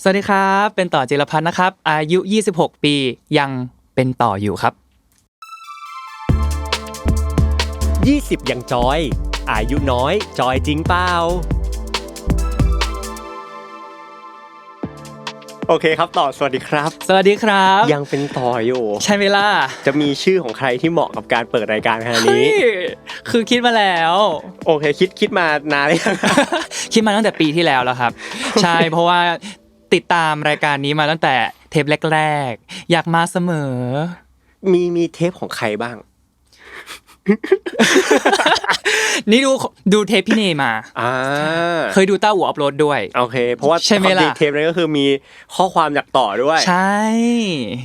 สวัสดีครับเป็นต่อจิรพัฒน์นะครับอายุ26ปียังเป็นต่ออยู่ครับ20ยังจอยอายุน้อยจอยจริงเปล่าโอเคครับต่อสวัสดีครับสวัสดีครับยังเป็นต่ออยู่ใช่ไหมล่ะจะมีชื่อของใครที่เหมาะกับการเปิดรายการขนาดนี้คือคิดมาแล้วโอเคคิดมานานหรือยัง คิดมาตั้งแต่ปีที่แล้วครับใช่เพราะว่าติดตามรายการนี้มาตั้งแต่เทปแรกๆอยากมาเสมอมีเทปของใครบ้าง นี่ดูเทปพี่เนมาเคยดูต้าหัวอัปโหลดด้วยโอเคเพราะว่าใช่ไหมล่ะเทปนั้นก็คือมีข้อความจากต่อด้วยใช่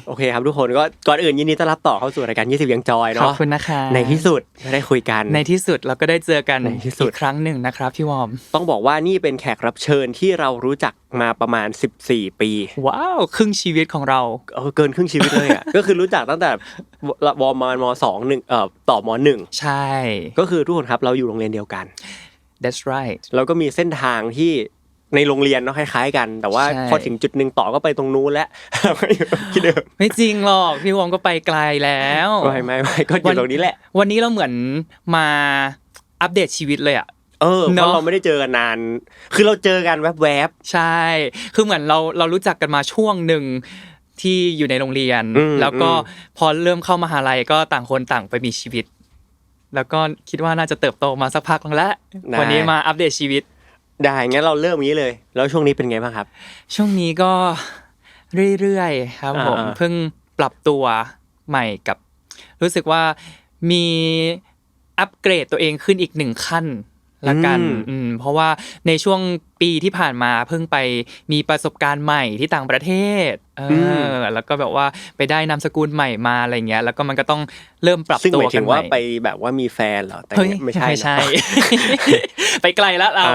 โอเคครับทุกคนก็ก่อนอื่นยินดีต้อนรับต่อเข้าสู่รายการ20ยังจอยเนาะขอบคุณนะคะในที่สุดได้คุยกันในที่สุดเราก็ได้เจอกันอีกครั้งหนึ่งนะครับพี่วอมต้องบอกว่านี่เป็นแขกรับเชิญที่เรารู้จักมาประมาณ14ปีว้าวครึ่งชีวิตของเราเกินครึ่งชีวิตเลยอ่ะ ก็คือรู้จักตั้งแต่วม.2 ต่อม.1 ใช่ก็คือทุกคนครับเราอยู่โรงเรียนเดียวกัน That's right เราก็มีเส้นทางที่ในโรงเรียนเนาะคล้ายๆกันแต่ว่าพอถึงจุดนึงต่อก็ไปตรงนู้นแล้วที่เดิมไม่จริงหรอกพี่วอมก็ไปไกลแล้วไม่ก็อยู่ตรงนี้แหละวันนี้เราเหมือนมาอัปเดตชีวิตเลยอ่ะเพราะเราไม่ได้เจอกันนานคือเราเจอกันแวบๆใช่คือเหมือนเรารู้จักกันมาช่วงนึงที่อยู่ในโรงเรียนแล้วก็พอเริ่มเข้ามหาลัยก็ต่างคนต่างไปมีชีวิตแล้วก็คิดว่าน่าจะเติบโตมาสักพักนึงแล้ววันนี้มาอัปเดตชีวิตได้งั้นเราเริ่มนี้เลยแล้วช่วงนี้เป็นไงบ้างครับช่วงนี้ก็เรื่อยๆครับผมเพิ่งปรับตัวใหม่กับรู้สึกว่ามีอัปเกรดตัวเองขึ้นอีก1ขั้นละกันเพราะว่าในช่วงปีที่ผ่านมาเพิ่งไปมีประสบการณ์ใหม่ที่ต่างประเทศแล้วก็แบบว่าไปได้นามสกุลใหม่มาอะไรเงี้ยแล้วก็มันก็ต้องเริ่มปรับตัวกันใหม่ซึ่งหมายถึงว่าไปแบบว่ามีแฟนเหรอแต่ไม่ใช่ ไปไกลแล้วเรา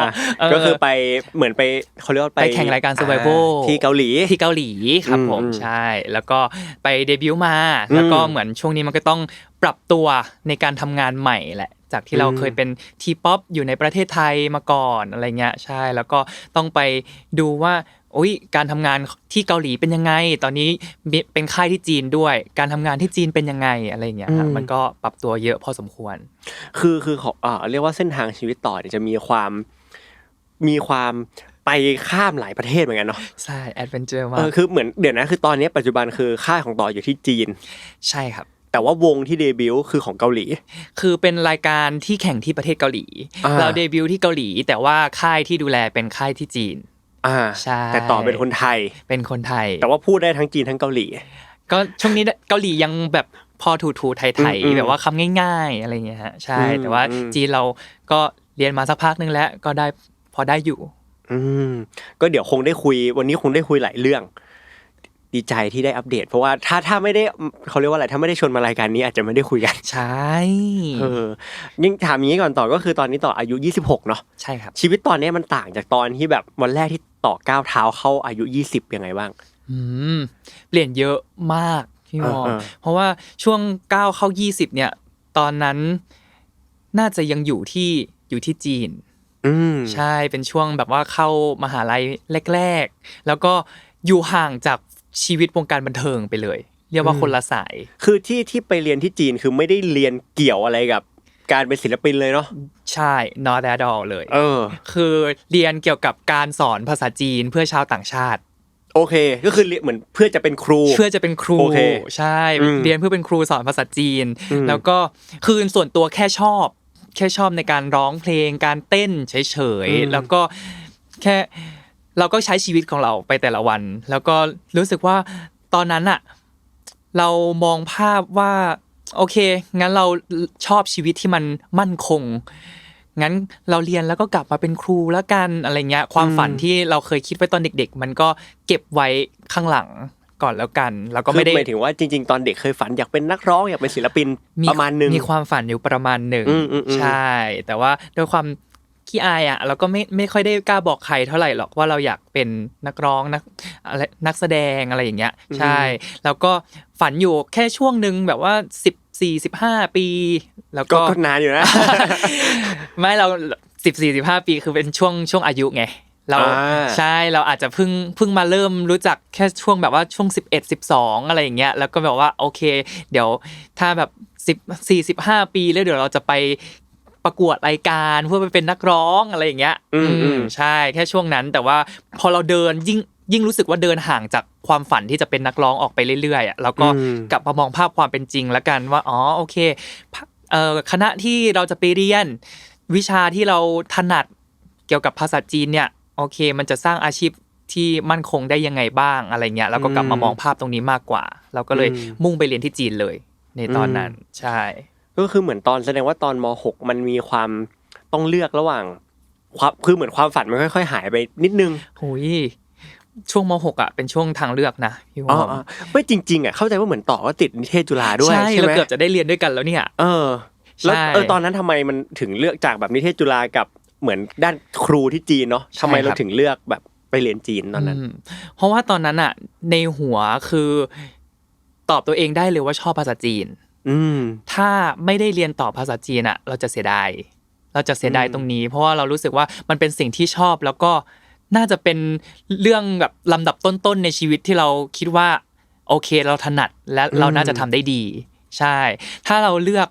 ก็คือไปเหมือนไปเขาเรียกว่าไปแข่งรายการ Survival ที่เกาหลีครับผมใช่แล้วก็ไปเดบิวต์มาแล้วก็เหมือนช่วงนี้มันก็ต้องปรับตัวในการทำงานใหม่แหละจากที่เราเคยเป็นทีป๊อปอยู่ในประเทศไทยมาก่อนอะไรเงี้ยใช่แล้วก็ต้องไปดูว่าการทำงานที่เกาหลีเป็นยังไงตอนนี้เป็นค่ายที่จีนด้วยการทำงานที่จีนเป็นยังไงอะไรเงี้ยมันก็ปรับตัวเยอะพอสมควรคือเรียกว่าเส้นทางชีวิตต่อเนี่ยจะมีความไปข้ามหลายประเทศเหมือนกันเนาะใช่แอดเวนเจอร์มากคือเหมือนเดี๋ยวนะคือตอนนี้ปัจจุบันคือค่ายของต่ออยู่ที่จีนใช่ครับแต่ว่าวงที่เดบิวต์คือของเกาหลีคือเป็นรายการที่แข่งที่ประเทศเกาหลีเราเดบิวต์ที่เกาหลีแต่ว่าค่ายที่ดูแลเป็นค่ายที่จีนใช่แต่ต่อเป็นคนไทยแต่ว่าพูดได้ทั้งจีนทั้งเกาหลีก็ช่วงนี้เกาหลียังแบบพอถูๆไทยๆแบบว่าคำง่ายๆอะไรเงี้ยฮะใช่แต่ว่าจีนเราก็เรียนมาสักพักนึงแล้วก็ได้พอได้อยู่ก็เดี๋ยวคงได้คุยวันนี้คงได้คุยหลายเรื่องดีใจที่ได้อัปเดตเพราะว่าถ้าไม่ได้เขาเรียกว่าอะไรถ้าไม่ได้ชวนมารายการนี้อาจจะไม่ได้คุยกันใช่ยิ่งถามอย่างนี้ก่อนต่อก็คือตอนนี้ต่ออายุ26เนาะใช่ครับชีวิตตอนนี้มันต่างจากตอนที่แบบวันแรกที่ต่อก้าวเท้าเข้าอายุ20ยังไงบ้างเปลี่ยนเยอะมากพี่มอเพราะว่าช่วงก้าวเข้า20เนี่ยตอนนั้นน่าจะยังอยู่ที่จีนใช่เป็นช่วงแบบว่าเข้ามหาลัยแรกๆแล้วก็อยู่ห่างจากชีวิตวงการบันเทิงไปเลยเรียกว่าคนละสายคือที่ไปเรียนที่จีนคือไม่ได้เรียนเกี่ยวอะไรกับการเป็นศิลปินเลยเนาะใช่ not at all เลยคือเรียนเกี่ยวกับการสอนภาษาจีนเพื่อชาวต่างชาติโอเคก็คือเหมือนเพื่อจะเป็นครูใช่เรียนเพื่อเป็นครูสอนภาษาจีนแล้วก็คือส่วนตัวแค่ชอบในการร้องเพลงการเต้นเฉยๆแล้วก็แค่เราก็ใช้ชีวิตของเราไปแต่ละวันแล้วก็รู้สึกว่าตอนนั้นอะเรามองภาพว่าโอเคงั้นเราชอบชีวิตที่มันมั่นคงงั้นเราเรียนแล้วก็กลับมาเป็นครูแล้วกันอะไรเงี้ยความฝันที่เราเคยคิดไว้ตอนเด็กๆมันก็เก็บไว้ข้างหลังก่อนแล้วกันแล้วก็ไม่ได้หมายถึงว่าจริงๆตอนเด็กเคยฝันอยากเป็นนักร้องอยากเป็นศิลปินประมาณนึงมีความฝันอยู่ประมาณนึงใช่แต่ว่าด้วยความขี้อายอ่ะเราก็ไม่ค่อยได้กล้าบอกใครเท่าไหร่หรอกว่าเราอยากเป็นนักร้องนักแสดงอะไรอย่างเงี้ยใช่แล้วก็ฝันอยู่แค่ช่วงนึงแบบว่า14-15 ปีแล้วก็นานอยู่นะ ไม่เรา14-15 ปีคือเป็นช่วงอายุไง เราใช่เราอาจจะเพิ่งมาเริ่มรู้จักแค่ช่วงแบบว่าช่วง11 12อะไรอย่างเงี้ยแล้วก็แบบว่าโอเคเดี๋ยวถ้าแบบ15 ปีแล้วเดี๋ยวเราจะไปประกวดรายการเพื่อไปเป็นนักร้องอะไรอย่างเงี้ยใช่แค่ช่วงนั้นแต่ว่าพอเราเดินยิ่งรู้สึกว่าเดินห่างจากความฝันที่จะเป็นนักร้องออกไปเรื่อยๆอ่ะแล้วก็กลับมามองภาพความเป็นจริงแล้วกันว่าอ๋อโอเคคณะที่เราจะไปเรียนวิชาที่เราถนัดเกี่ยวกับภาษาจีนเนี่ยโอเคมันจะสร้างอาชีพที่มั่นคงได้ยังไงบ้างอะไรเงี้ยแล้วก็กลับมามองภาพตรงนี้มากกว่าเราก็เลยมุ่งไปเรียนที่จีนเลยในตอนนั้นใช่ก็คือเหมือนตอนแสดงว่าตอนม.6 มันมีความต้องเลือกระหว่างความคือเหมือนความฝันมันค่อยๆหายไปนิดนึงโอ้ยช่วงม.6 อ่ะเป็นช่วงทางเลือกนะพี่วอมไม่จริงๆอ่ะเข้าใจว่าเหมือนต่อว่าติดนิเทศจุฬาด้วยใช่ไหมเราเกือบจะได้เรียนด้วยกันแล้วเนี่ยแล้วตอนนั้นทำไมมันถึงเลือกจากแบบนิเทศจุฬากับเหมือนด้านครูที่จีนเนาะทำไมเราถึงเลือกแบบไปเรียนจีนตอนนั้นเพราะว่าตอนนั้นอ่ะในหัวคือตอบตัวเองได้เลยว่าชอบภาษาจีนถ้าไม่ได้เรียนต่อภาษาจีนอ่ะเราจะเสียดายตรงนี้เพราะว่าเรารู้สึกว่ามันเป็นสิ่งที่ชอบแล้วก็น่าจะเป็นเรื่องแบบลำดับต้นๆในชีวิตที่เราคิดว่าโอเคเราถนัดและเราน่าจะทำได้ดีใช่ถ้าเราเลือก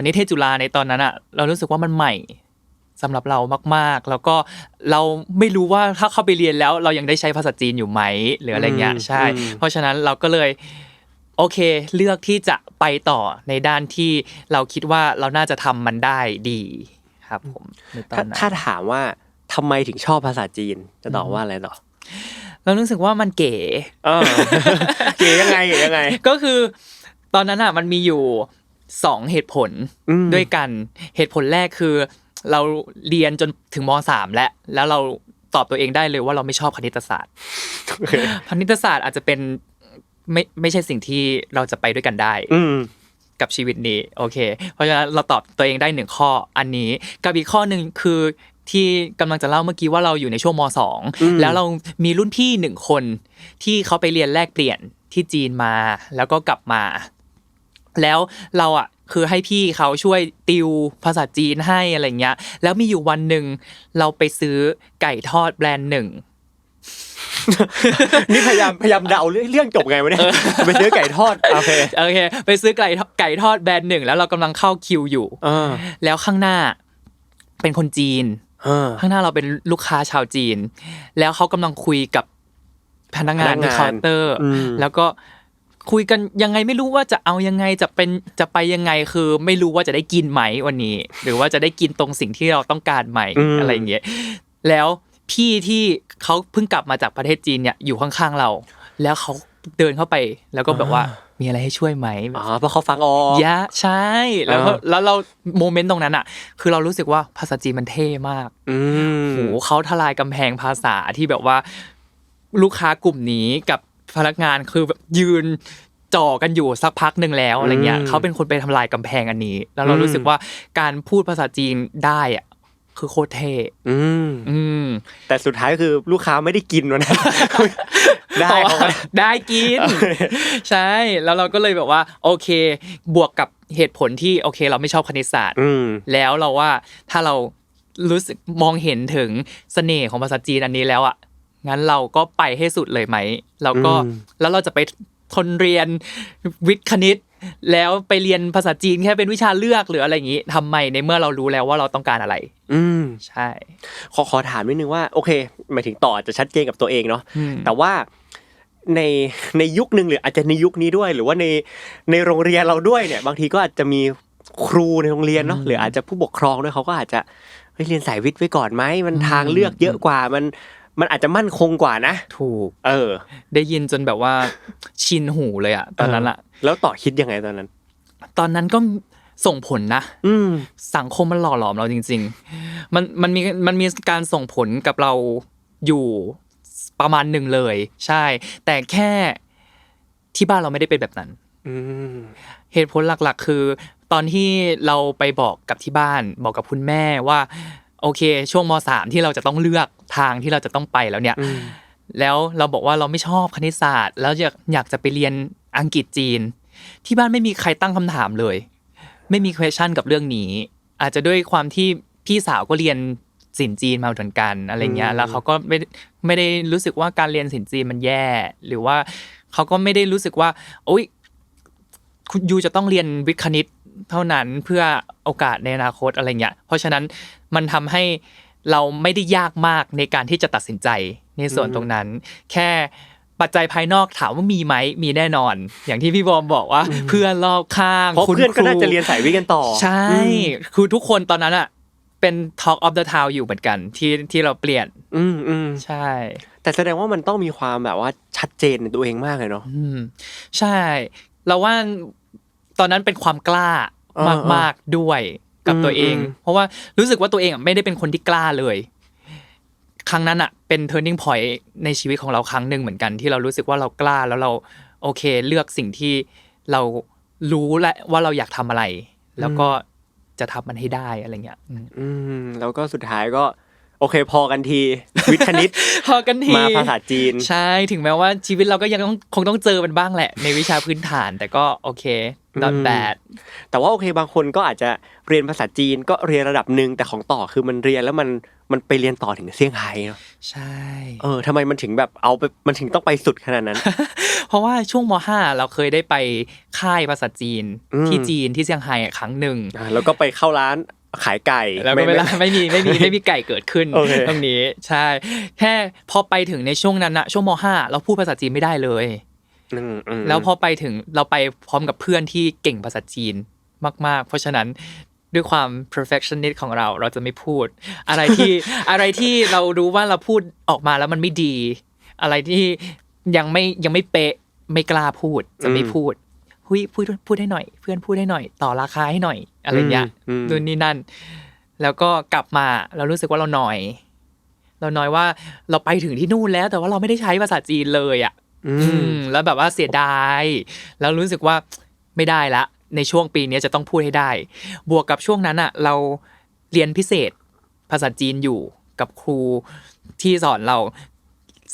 นิเทศจุฬาในตอนนั้นอ่ะเรารู้สึกว่ามันใหม่สำหรับเรามากๆแล้วก็เราไม่รู้ว่าถ้าเข้าไปเรียนแล้วเรายังได้ใช้ภาษาจีนอยู่ไหมหรืออะไรเงี้ยใช่เพราะฉะนั้นเราก็เลยโอเคเลือกที่จะไปต่อในด้านที่เราคิดว่าเราน่าจะทำมันได้ดีครับผมในตอนนั้นถ้าถามว่าทำไมถึงชอบภาษาจีนจะตอบว่าอะไรต่อเรารู้สึกว่ามันเก๋เก๋ยังไงก็คือตอนนั้นอ่ะมันมีอยู่2เหตุผลด้วยกันเหตุผลแรกคือเราเรียนจนถึงม.3 แล้วเราตอบตัวเองได้เลยว่าเราไม่ชอบคณิตศาสตร์คณิตศาสตร์อาจจะเป็นไม่ใช่สิ่งที่เราจะไปด้วยกันได้กับชีวิตนี้โอเคเพราะฉะนั้นเราตอบตัวเองได้1ข้ออันนี้กับอีกข้อนึงคือที่กำลังจะเล่าเมื่อกี้ว่าเราอยู่ในช่วงม.2 แล้วเรามีรุ่นพี่1คนที่เขาไปเรียนแลกเปลี่ยนที่จีนมาแล้วก็กลับมาแล้วเราอ่ะคือให้พี่เขาช่วยติวภาษาจีนให้อะไรเงี้ยแล้วมีอยู่วันนึงเราไปซื้อไก่ทอดแบรนด์1นี่พยายามเดาเรื่องจบไงวะเนี่ยไปซื้อไก่ทอดโอเคไปซื้อไก่ทอดแบรนด์1แล้วเรากำลังเข้าคิวอยู่แล้วข้างหน้าเป็นคนจีนข้างหน้าเราเป็นลูกค้าชาวจีนแล้วเขากำลังคุยกับพนักงานที่เคาน์เตอร์แล้วก็คุยกันยังไงไม่รู้ว่าจะเอายังไงจะไปยังไงคือไม่รู้ว่าจะได้กินไหมวันนี้หรือว่าจะได้กินตรงสิ่งที่เราต้องการไหมอะไรอย่างเงี้ยแล้วพี่ที่เขาเพิ่งกลับมาจากประเทศจีนเนี่ยอยู่ข้างๆเราแล้วเขาเดินเข้าไปแล้วก็แบบว่ามีอะไรให้ช่วยไหมเพราะเขาฟังออกใช่แล้วเราโมเมนต์ตรงนั้นอ่ะคือเรารู้สึกว่าภาษาจีนมันเท่มากโหเขาทลายกำแพงภาษาที่แบบว่าลูกค้ากลุ่มนี้กับพนักงานคือแบบยืนจ่อกันอยู่สักพักนึงแล้วอะไรเงี้ยเขาเป็นคนไปทำลายกำแพงอันนี้แล้วเรารู้สึกว่าการพูดภาษาจีนได้อ่ะคือโคตรเท่แต่สุดท้ายคือลูกค้าไม่ได้กินวะนะได้กินใช่แล้วเราก็เลยแบบว่าโอเคบวกกับเหตุผลที่โอเคเราไม่ชอบคณิตศาสตร์แล้วเราว่าถ้าเรารู้สึกมองเห็นถึงเสน่ห์ของภาษาจีนอันนี้แล้วอ่ะงั้นเราก็ไปให้สุดเลยไหมแล้วเราจะไปทนเรียนวิทย์คณิตแล้วไปเรียนภาษาจีนแค่เป็นวิชาเลือกหรืออะไรอย่างงี้ทำไมในเมื่อเรารู้แล้วว่าเราต้องการอะไรใช่ขอถามนิดนึงว่าโอเคหมายถึงต่อจะชัดเจนกับตัวเองเนาะแต่ว่าในยุคนึงหรืออาจจะในยุคนี้ด้วยหรือว่าในโรงเรียนเราด้วยเนี่ยบางทีก็อาจจะมีครูในโรงเรียนเนาะหรืออาจจะผู้ปกครองด้วยเขาก็อาจจะเรียนสายวิทย์ไว้ก่อนไหมมันทางเลือกเยอะกว่ามันอาจจะมั่นคงกว่านะถูกได้ยินจนแบบว่าชินหูเลยอ่ะตอนนั้นอ่ะแล้วต่อคิดยังไงตอนนั้นก็ส่งผลนะสังคมมันหล่อหลอมเราจริงๆมันมีการส่งผลกับเราอยู่ประมาณหนึ่งเลยใช่แต่แค่ที่บ้านเราไม่ได้เป็นแบบนั้นเหตุผลหลักๆคือตอนที่เราไปบอกกับที่บ้านบอกกับคุณแม่ว่าโอเคช่วงม.3 ที่เราจะต้องเลือกทางที่เราจะต้องไปแล้วเนี่ยแล้วเราบอกว่าเราไม่ชอบคณิตศาสตร์แล้วอยากจะไปเรียนอังกฤษจีนที่บ้านไม่มีใครตั้งคำถามเลยไม่มี question กับเรื่องนี้อาจจะด้วยความที่พี่สาวก็เรียน ศิลป์จีนมาเหมือนกันอะไรเงี้ยแล้วเขาก็ไม่ได้รู้สึกว่าการเรียนศิลป์จีนมันแย่หรือว่าเขาก็ไม่ได้รู้สึกว่าโอ๊ยคุณยูจะต้องเรียนวิทย์คณิตเท่านั้นเพื่อโอกาสในอนาคตอะไรเงี้ยเพราะฉะนั้นมันทำให้เราไม่ได้ยากมากในการที่จะตัดสินใจในส่วนตรงนั้นแค่ปัจจัยภายนอกถามว่ามีไหมมีแน่นอนอย่างที่พี่บอมบอกว่าเพื่อนรอบข้างเพราะเพื่อนก็น่าจะเรียนสายวิทย์กันต่อใช่คือทุกคนตอนนั้นอ่ะเป็น Talk of the Town อยู่เหมือนกันที่เราเปลี่ยนใช่แต่แสดงว่ามันต้องมีความแบบว่าชัดเจนในตัวเองมากเลยเนาะใช่เราว่าตอนนั้นเป็นความกล้ามากๆด้วยกับตัวเองเพราะว่ารู้สึกว่าตัวเองไม่ได้เป็นคนที่กล้าเลยครั้งนั้นอ่ะเป็น turning point ในชีวิตของเราครั้งนึงเหมือนกันที่เรารู้สึกว่าเรากล้าแล้วเราโอเคเลือกสิ่งที่เรารู้และว่าเราอยากทำอะไรแล้วก็จะทำมันให้ได้อะไรเงี้ยแล้วก็สุดท้ายก็โอเคพอกันทีวิทย์คณิตพอกันทีมาภาษาจีนใช่ถึงแม้ว่าชีวิตเราก็ยังคงต้องเจอมันบ้างแหละในวิชาพื้นฐานแต่ก็โอเค not bad แต่ว่าโอเคบางคนก็อาจจะเรียนภาษาจีนก็เรียนระดับนึงแต่ของต่อคือมันเรียนแล้วมันไปเรียนต่อถึงเซี่ยงไฮ้เนาะใช่ทำไมมันถึงแบบเอาไปมันถึงต้องไปสุดขนาดนั้น เพราะว่าช่วงม.5 เราเคยได้ไปค่ายภาษาจีนที่จีนที่เซี่ยงไฮ้ครั้งนึงแล้วก็ไปเข้าร้านขายไก่แล้วก็เวลาไม่มีไก่เกิดขึ้นตรงนี้ใช่แค่พอไปถึงในช่วงนั้นนะช่วงม.5 เราพูดภาษาจีนไม่ได้เลยแล้วพอไปถึงเราไปพร้อมกับเพื่อนที่เก่งภาษาจีนมากๆเพราะฉะนั้นด้วยความ perfectionist ของเราจะไม่พูดอะไรที่เรารู้ว่าเราพูดออกมาแล้วมันไม่ดีอะไรที่ยังไม่เป๊ะไม่กล้าพูดจะไม่พูดพูดให้หน่อยเพื่อนพูดให้หน่อยต่อราคาให้หน่อยอะไรเงี้ยนู่นนี่นั่นแล้วก็กลับมาเรารู้สึกว่าเราน้อยว่าเราไปถึงที่นู่นแล้วแต่ว่าเราไม่ได้ใช้ภาษาจีนเลยอ่ะแล้วแบบว่าเสียดายแล้วรู้สึกว่าไม่ได้ละในช่วงปีนี้จะต้องพูดให้ได้บวกกับช่วงนั้นอ่ะเราเรียนพิเศษภาษาจีนอยู่กับครูที่ส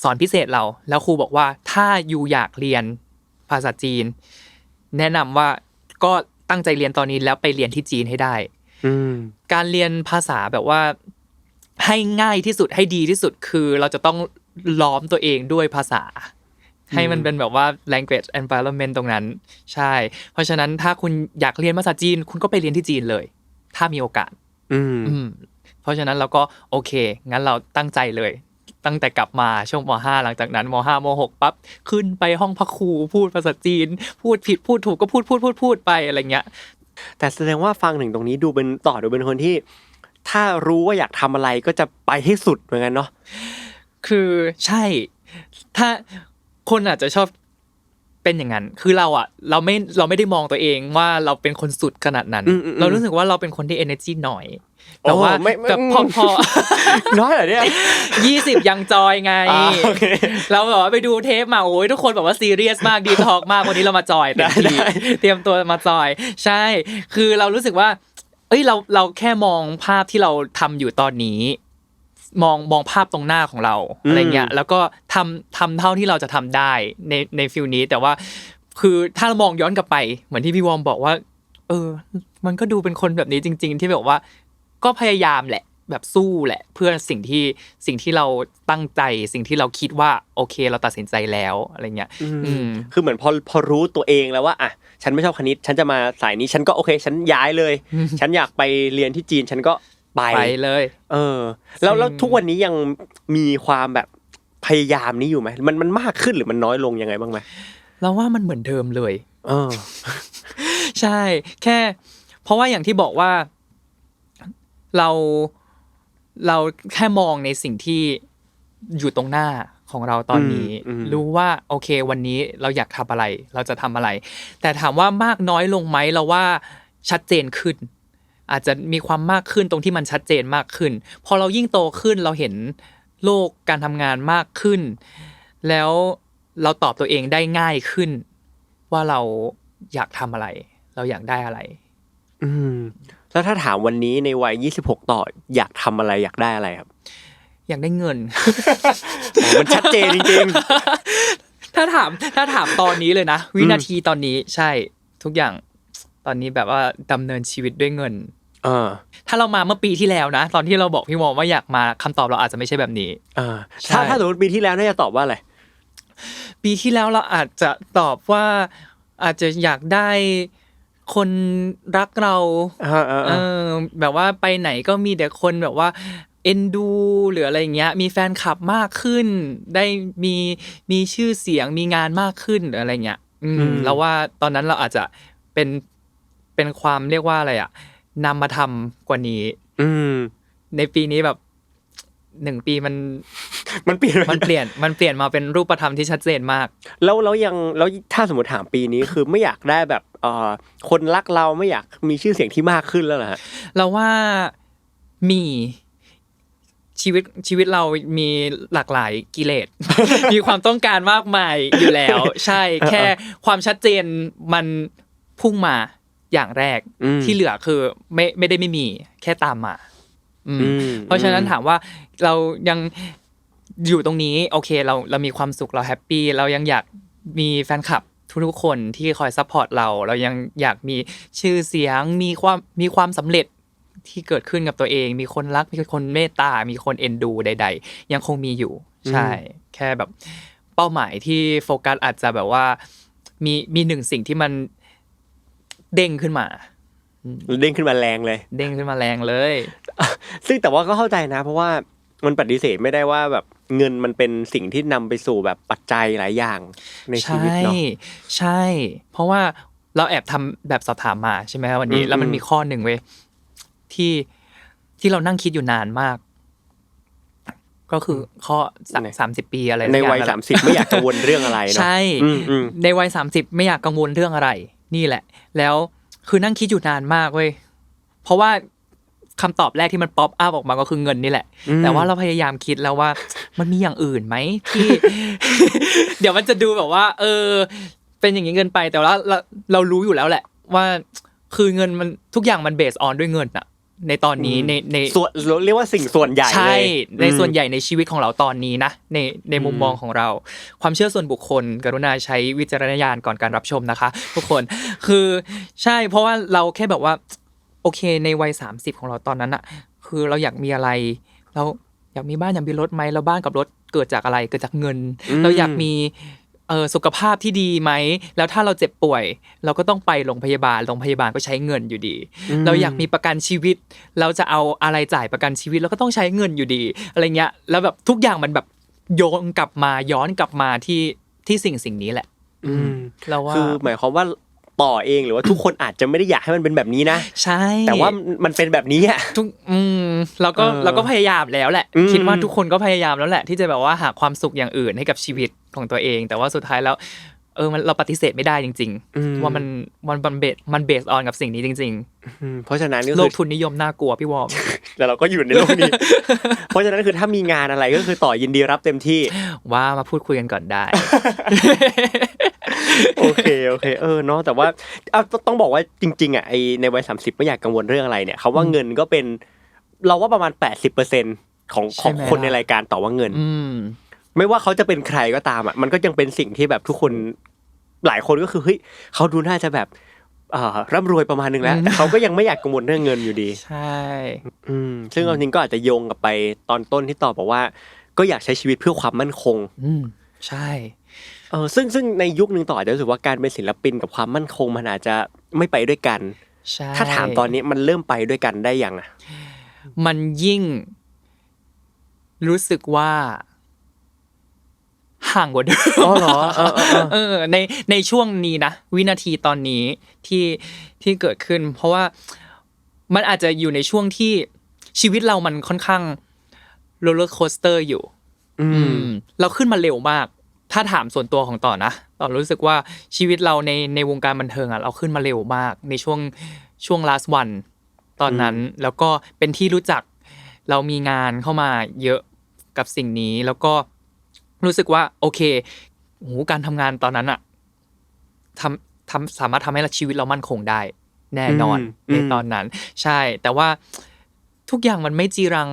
อนพิเศษเราแล้วครูบอกว่าถ้าอยู่อยากเรียนภาษาจีนแนะนำว่าก็ตั้งใจเรียนตอนนี้แล้วไปเรียนที่จีนให้ได้การเรียนภาษาแบบว่าให้ง่ายที่สุดให้ดีที่สุดคือเราจะต้องล้อมตัวเองด้วยภาษาให้มันเป็นแบบว่า language environment ตรงนั้นใช่เพราะฉะนั้นถ้าคุณอยากเรียนภาษาจีนคุณก็ไปเรียนที่จีนเลยถ้ามีโอกาสเพราะฉะนั้นเราก็โอเคงั้นเราตั้งใจเลยตั้งแต่กลับมาช่วงม.5 หลังจากนั้นม.5 ม.6 ปั๊บขึ้นไปห้องพักครูพูดภาษาจีนพูดผิดพูดถูกก็พูดไปอะไรเงี้ยแต่แสดงว่าฟังถึงตรงนี้ดูเป็นคนที่ถ้ารู้ว่าอยากทำอะไรก็จะไปให้สุดเหมือนกันเนาะคือใช่ถ้าคนอาจจะชอบเป็นอย่างนั้นคือเราไม่ได้มองตัวเองว่าเราเป็นคนสุดขนาดนั้นเรารู้สึกว่าเราเป็นคนที่ energy น้อยแต่ว่าแบบพอน้อยเหรอเนี่ย20ยังจอยไงเราแบบว่าไปดูเทปมาโอ้ยทุกคนแบบว่าซีเรียสมากดีทอล์กมากวันนี้เรามาจอยเตรียมตัวมาจอยใช่คือเรารู้สึกว่าเอ้ยเราแค่มองภาพที่เราทำอยู่ตอนนี้มองภาพตรงหน้าของเราอะไรเงี้ยแล้วก็ทำเท่าที่เราจะทำได้ในฟิลนี้แต่ว่าคือถ้าเรามองย้อนกลับไปเหมือนที่พี่วอมบอกว่ามันก็ดูเป็นคนแบบนี้จริงๆที่แบบว่าก็พยายามแหละแบบสู้แหละเพื่อสิ่งที่เราตั้งใจสิ่งที่เราคิดว่าโอเคเราตัดสินใจแล้วอะไรเงี้ยคือเหมือนพอรู้ตัวเองแล้วว่าอ่ะฉันไม่ชอบคณิตฉันจะมาสายนี้ฉันก็โอเคฉันย้ายเลยฉันอยากไปเรียนที่จีนฉันก็ไปเลยแล้วทุกวันนี้ยังมีความแบบพยายามนี้อยู่ไหมมันมากขึ้นหรือมันน้อยลงยังไงบ้างไหมเราว่ามันเหมือนเดิมเลยใช่แค่เพราะว่าอย่างที่บอกว่าเราแค่มองในสิ่งที่อยู่ตรงหน้าของเราตอนนี้รู้ว่าโอเควันนี้เราอยากทำอะไรเราจะทำอะไรแต่ถามว่ามากน้อยลงไหมเราว่าชัดเจนขึ้นอาจจะมีความมากขึ้นตรงที่มันชัดเจนมากขึ้นพอเรายิ่งโตขึ้นเราเห็นโลกการทำงานมากขึ้นแล้วเราตอบตัวเองได้ง่ายขึ้นว่าเราอยากทำอะไรเราอยากได้อะไรแล้วถ้าถามวันนี้ในวัย26ต่ออยากทำอะไรอยากได้อะไรครับอยากได้เงิน มันชัดเจนจริงๆถ้าถามตอนนี้เลยนะวินาทีตอนนี้ใช่ทุกอย่างตอนนี้แบบว่าดำเนินชีวิตด้วยเงิน ถ้าเรามาเมื่อปีที่แล้วนะตอนที่เราบอกพี่วอมว่าอยากมาคำตอบเราอาจจะไม่ใช่แบบนี้ถ้าสมมติปีที่แล้วน่าจะตอบว่าอะไรปีที่แล้วเราอาจจะตอบว่าอาจจะอยากได้คนรักเราแบบว่าไปไหนก็มีแต่คนแบบว่าเอ็นดูหรืออะไรอย่างเงี้ยมีแฟนคลับมากขึ้นได้มีชื่อเสียงมีงานมากขึ้นหรืออะไรเงี้ยแล้วว่าตอนนั้นเราอาจจะเป็นความเรียกว่าอะไรอะนำมาทำกว่านี้ในปีนี้แบบ1 ปีมันเปลี่ยนมาเป็นรูปธรรมที่ชัดเจนมากแล้วถ้าสมมติถามปีนี้คือไม่อยากได้แบบคนรักเราไม่อยากมีชื่อเสียงที่มากขึ้นแล้วเหรอฮะเราว่ามีชีวิตเรามีหลากหลายกิเลส มีความต้องการมากมายอยู่แล้วใช่แค่ความชัดเจนมันพุ่งมาอย่างแรกที่เหลือคือไม่ได้ไม่มีแค่ตามมาเพราะฉะนั้นถามว่าเรายังอยู่ตรงนี้โอเคเรามีความสุขเราแฮปปี้เรายังอยากมีแฟนคลับทุกๆคนที่คอยซัพพอร์ตเรายังอยากมีชื่อเสียงมีความสำเร็จที่เกิดขึ้นกับตัวเองมีคนรักมีคนเมตตามีคนเอ็นดูใดๆยังคงมีอยู่ใช่แค่แบบเป้าหมายที่โฟกัสอาจจะแบบว่ามีหนึ่งสิ่งที่มันเด้งขึ้นมาแรงเลยเด้งขึ้นมาแรงเลย ซึ่งแต่ว่าก็เข้าใจนะเพราะว่ามันปฏิเสธไม่ได้ว่าแบบเงินมันเป็นสิ่งที่นำไปสู่แบบปัจจัยหลายอย่างในชีวิตเนาะใช่เพราะว่าเราแอบทำแบบสอบถามมาใช่ไหมวันนี้แล้วมันมีข้อหนึ่งเว้ยที่เรานั่งคิดอยู่นานมากก็คือข้อ30 ปีอะไรในวัย30ไม่อยากกังวลเรื่องอะไรเนาะใช่ในวัย30ไม่อยากกังวลเรื่องอะไรนี่แหละแล้วคือนั่งคิดอยู่นานมากเว้ยเพราะว่าคำตอบแรกที่มันป๊อปอัพออกมาก็คือเงินนี่แหละแต่ว่าเราพยายามคิดแล้วว่ามันมีอย่างอื่นไหมที่ เดี๋ยวมันจะดูแบบว่าเป็นอย่างนี้เกินไปแต่ว่าเรารู้อยู่แล้วแหละว่าคือเงินมันทุกอย่างมันเบสออนด้วยเงินอะในตอนนี้ในส่วนเรียกว่าสิ่งส่วนใหญ่เลยใช่ในส่วนใหญ่ในชีวิตของเราตอนนี้นะในมุมมองของเราความเชื่อส่วนบุคคลกรุณาใช้วิจารณญาณก่อนการรับชมนะคะทุกคนคือใช่เพราะว่าเราแค่แบบว่าโอเคในวัย30ของเราตอนนั้นอะคือเราอยากมีอะไรเราอยากมีบ้านอยากมีรถไหมแล้วบ้านกับรถเกิดจากอะไรเกิดจากเงินเราอยากมีสุขภาพที่ดีไหมแล้วถ้าเราเจ็บป่วยเราก็ต้องไปโรงพยาบาลก็ใช้เงินอยู่ดีเราอยากมีประกันชีวิตเราจะเอาอะไรจ่ายประกันชีวิตเราก็ต้องใช้เงินอยู่ดีอะไรเงี้ยแล้วแบบทุกอย่างมันแบบย้อนกลับมาที่สิ่งนี้แหละเราว่าคือหมายความว่าต่อเองหรือว่าทุกคนอาจจะไม่ได้อยากให้มันเป็นแบบนี้นะใช่แต่ว่ามันเป็นแบบนี้อ่ะทุกเราก็พยายามแล้วแหละคิดว่าทุกคนก็พยายามแล้วแหละที่จะแบบว่าหาความสุขอย่างอื่นให้กับชีวิตของตัวเองแต่ว่าสุดท้ายแล้วเราปฏิเสธไม่ได้จริงๆว่ามันเบสออนกับสิ่งนี้จริงๆเพราะฉะนั้นโลกทุนนิยมน่ากลัวพี่วอมแต่เราก็อยู่ในโลกนี้เพราะฉะนั้นคือถ้ามีงานอะไรก็คือต่อยินดีรับเต็มที่ว่ามาพูดคุยกันก่อนได้โอเคเนาะแต่ว่าต้องบอกว่าจริงๆอ่ะไอในวัย30ไม่อยากกังวลเรื่องอะไรเนี่ยเขาว่าเงินก็เป็นเราว่าประมาณ 80% ของคนในรายการต่อว่าเงินไม่ว่าเขาจะเป็นใครก็ตามอ่ะมันก็ยังเป็นสิ่งที่แบบทุกคนหลายคนก็คือเฮ้ยเขาดูน่าจะแบบร่ำรวยประมาณนึงแล้วแต่เขาก็ยังไม่อยากกังวลเรื่องเงินอยู่ดีใช่ซึ่งจริงก็อาจจะโยงกับไปตอนต้นที่ตอบบอกว่าก็อยากใช้ชีวิตเพื่อความมั่นคงใช่ซึ่งในยุคนึงต่อจะรู้สึกว่าการเป็นศิลปินกับความมั่นคงมันอาจจะไม่ไปด้วยกันถ้าถามตอนนี้มันเริ่มไปด้วยกันได้ยังอ่ะมันยิ่งรู้สึกว่าห่างกว่าเดิมอ๋อเหรอในช่วงนี้นะวินาทีตอนนี้ที่เกิดขึ้นเพราะว่ามันอาจจะอยู่ในช่วงที่ชีวิตเรามันค่อนข้างโรลเลอร์โคสเตอร์อยู่เราขึ้นมาเร็วมากถ้าถามส่วนตัวของต่อนะต่อรู้สึกว่าชีวิตเราในวงการบันเทิงอ่ะเราขึ้นมาเร็วมากในช่วง last one ตอนนั้นแล้วก็เป็นที่รู้จักเรามีงานเข้ามาเยอะกับสิ่งนี้แล้วก็รู้สึกว่าโอเคโหการทำงานตอนนั้นอะสามารถทำให้ชีวิตเรามั่นคงได้แน่นอนในตอนนั้นใช่แต่ว่าทุกอย่างมันไม่จีรัง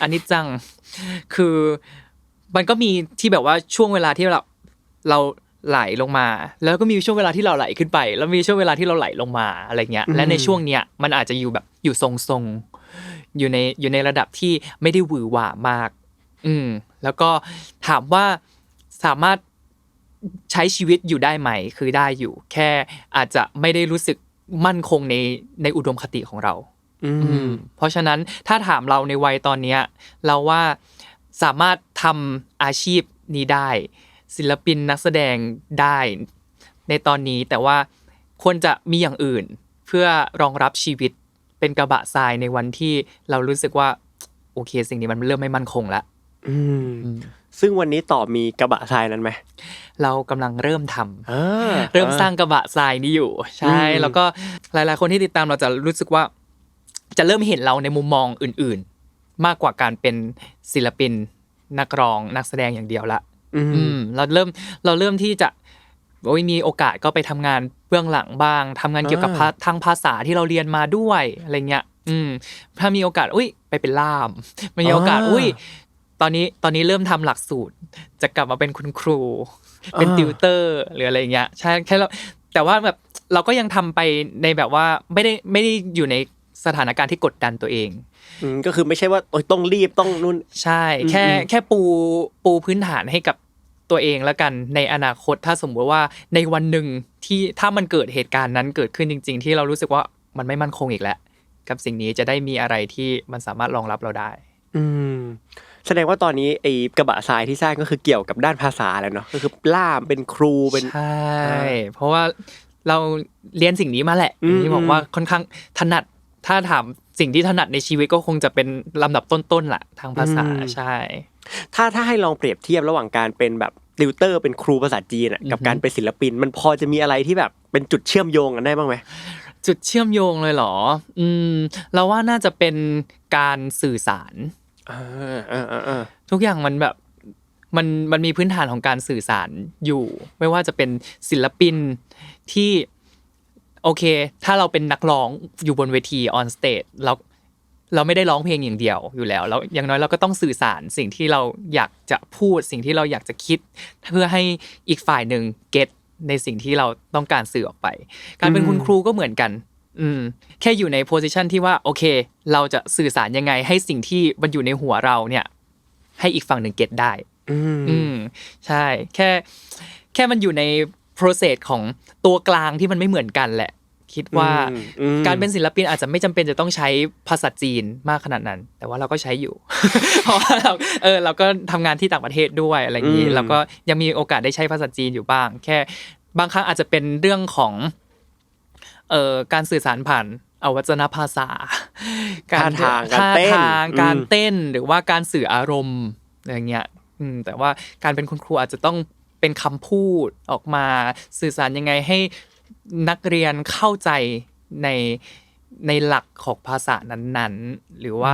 อนิจจังคือมันก็มีที่แบบว่าช่วงเวลาที่เราไหลลงมาแล้วก็มีช่วงเวลาที่เราไหลขึ้นไปแล้วมีช่วงเวลาที่เราไหลลงมาอะไรเงี้ยและในช่วงเนี้ยมันอาจจะอยู่แบบ อยู่ทรงๆอยู่ในระดับที่ไม่ได้หวือหวามากแล้วก็ถามว่าสามารถใช้ชีวิตอยู่ได้ไหมคือได้อยู่แค่อาจจะไม่ได้รู้สึกมั่นคงในอุดมคติของเราเพราะฉะนั้นถ้าถามเราในวัยตอนเนี้ยเราว่าสามารถทำอาชีพนี้ได้ศิลปินนักแสดงได้ในตอนนี้แต่ว่าควรจะมีอย่างอื่นเพื่อรองรับชีวิตเป็นกระบะทรายในวันที่เรารู้สึกว่าโอเคสิ่งนี้มันเริ่มไม่มั่นคงแล้วซึ่งวันนี้ต่อมีกระบะทรายนั้นไหมเรากำลังเริ่มทำเริ่มสร้างกระบะทรายนี้อยู่ใช่แล้วก็หลายๆคนที่ติดตามเราจะรู้สึกว่าจะเริ่มเห็นเราในมุมมองอื่นๆมากกว่าการเป็นศิลปินนักร้องนักแสดงอย่างเดียวละเราเริ่มที่จะมีโอกาสก็ไปทำงานเบื้องหลังบ้างทำงานเกี่ยวกับทางภาษาที่เราเรียนมาด้วยอะไรเงี้ยถ้ามีโอกาสไปเป็นล่ามมีโอกาสตอนนี้เริ่มทำหลักสูตรจะกลับมาเป็นคุณครูเป็นติวเตอร์หรืออะไรเงี้ยใช่แค่แต่ว่าแบบเราก็ยังทำไปในแบบว่าไม่ได้อยู่ในสถานการณ์ที่กดดันตัวเองก็คือไม่ใช่ว่าต้องรีบต้องนู่นใช่แค่ปูพื้นฐานให้กับตัวเองแล้วกันในอนาคตถ้าสมมติว่าในวันหนึ่งที่ถ้ามันเกิดเหตุการณ์นั้นเกิดขึ้นจริงๆที่เรารู้สึกว่ามันไม่มั่นคงอีกแล้วกับสิ่งนี้จะได้มีอะไรที่มันสามารถรองรับเราได้แสดงว่าตอนนี้ไอ้กระบะทรายที่สร้างก็คือเกี่ยวกับด้านภาษาแล้วเนาะก็คือล่ามเป็นครูเป็นใช่เพราะว่าเราเรียนสิ่งนี้มาแหละที่บอกว่าค่อนข้างถนัดถ้าถามสิ่งที่ถนัดในชีวิตก็คงจะเป็นลำดับต้นๆแหละทางภาษาใช่ถ้าให้ลองเปรียบเทียบระหว่างการเป็นแบบติวเตอร์เป็นครูภาษาจีนกับการเป็นศิลปินมันพอจะมีอะไรที่แบบเป็นจุดเชื่อมโยงกันได้บ้างไหมจุดเชื่อมโยงเลยเหรอเราว่าน่าจะเป็นการสื่อสารทุกอย่างมันแบบมันมีพื้นฐานของการสื่อสารอยู่ไม่ว่าจะเป็นศิลปินที่โอเคถ้าเราเป็นนักร้องอยู่บนเวที on stage เราไม่ได้ร้องเพลงอย่างเดียวอยู่แล้วอย่างน้อยเราก็ต้องสื่อสารสิ่งที่เราอยากจะพูดสิ่งที่เราอยากจะคิดเพื่อให้อีกฝ่ายนึงเก็ทในสิ่งที่เราต้องการสื่อออกไปการเป็นคุณครูก็เหมือนกันแค่อยู่ในโพสิชันที่ว่าโอเคเราจะสื่อสารยังไงให้สิ่งที่มันอยู่ในหัวเราเนี่ยให้อีกฝั่งหนึ่งเก็ทได้ใช่แค่มันอยู่ใน process ของตัวกลางที่มันไม่เหมือนกันแหละคิดว่าการเป็นศิลปินอาจจะไม่จำเป็นจะต้องใช้ภาษาจีนมากขนาดนั้นแต่ว่าเราก็ใช้อยู่ เพราะว่าเราก็ทำงานที่ต่างประเทศด้วยอะไรอย่างนี้แล้วก็ยังมีโอกาสได้ใช้ภาษาจีนอยู่บ้างแค่บางครั้งอาจจะเป็นเรื่องของการสื่อสารผ่านอวัจนภาษาท่าทางการเต้นหรือว่าการสื่ออารมณ์อะไรเงี้ยแต่ว่าการเป็นคุณครูอาจจะต้องเป็นคำพูดออกมาสื่อสารยังไงให้นักเรียนเข้าใจในหลักของภาษานั้นๆหรือว่า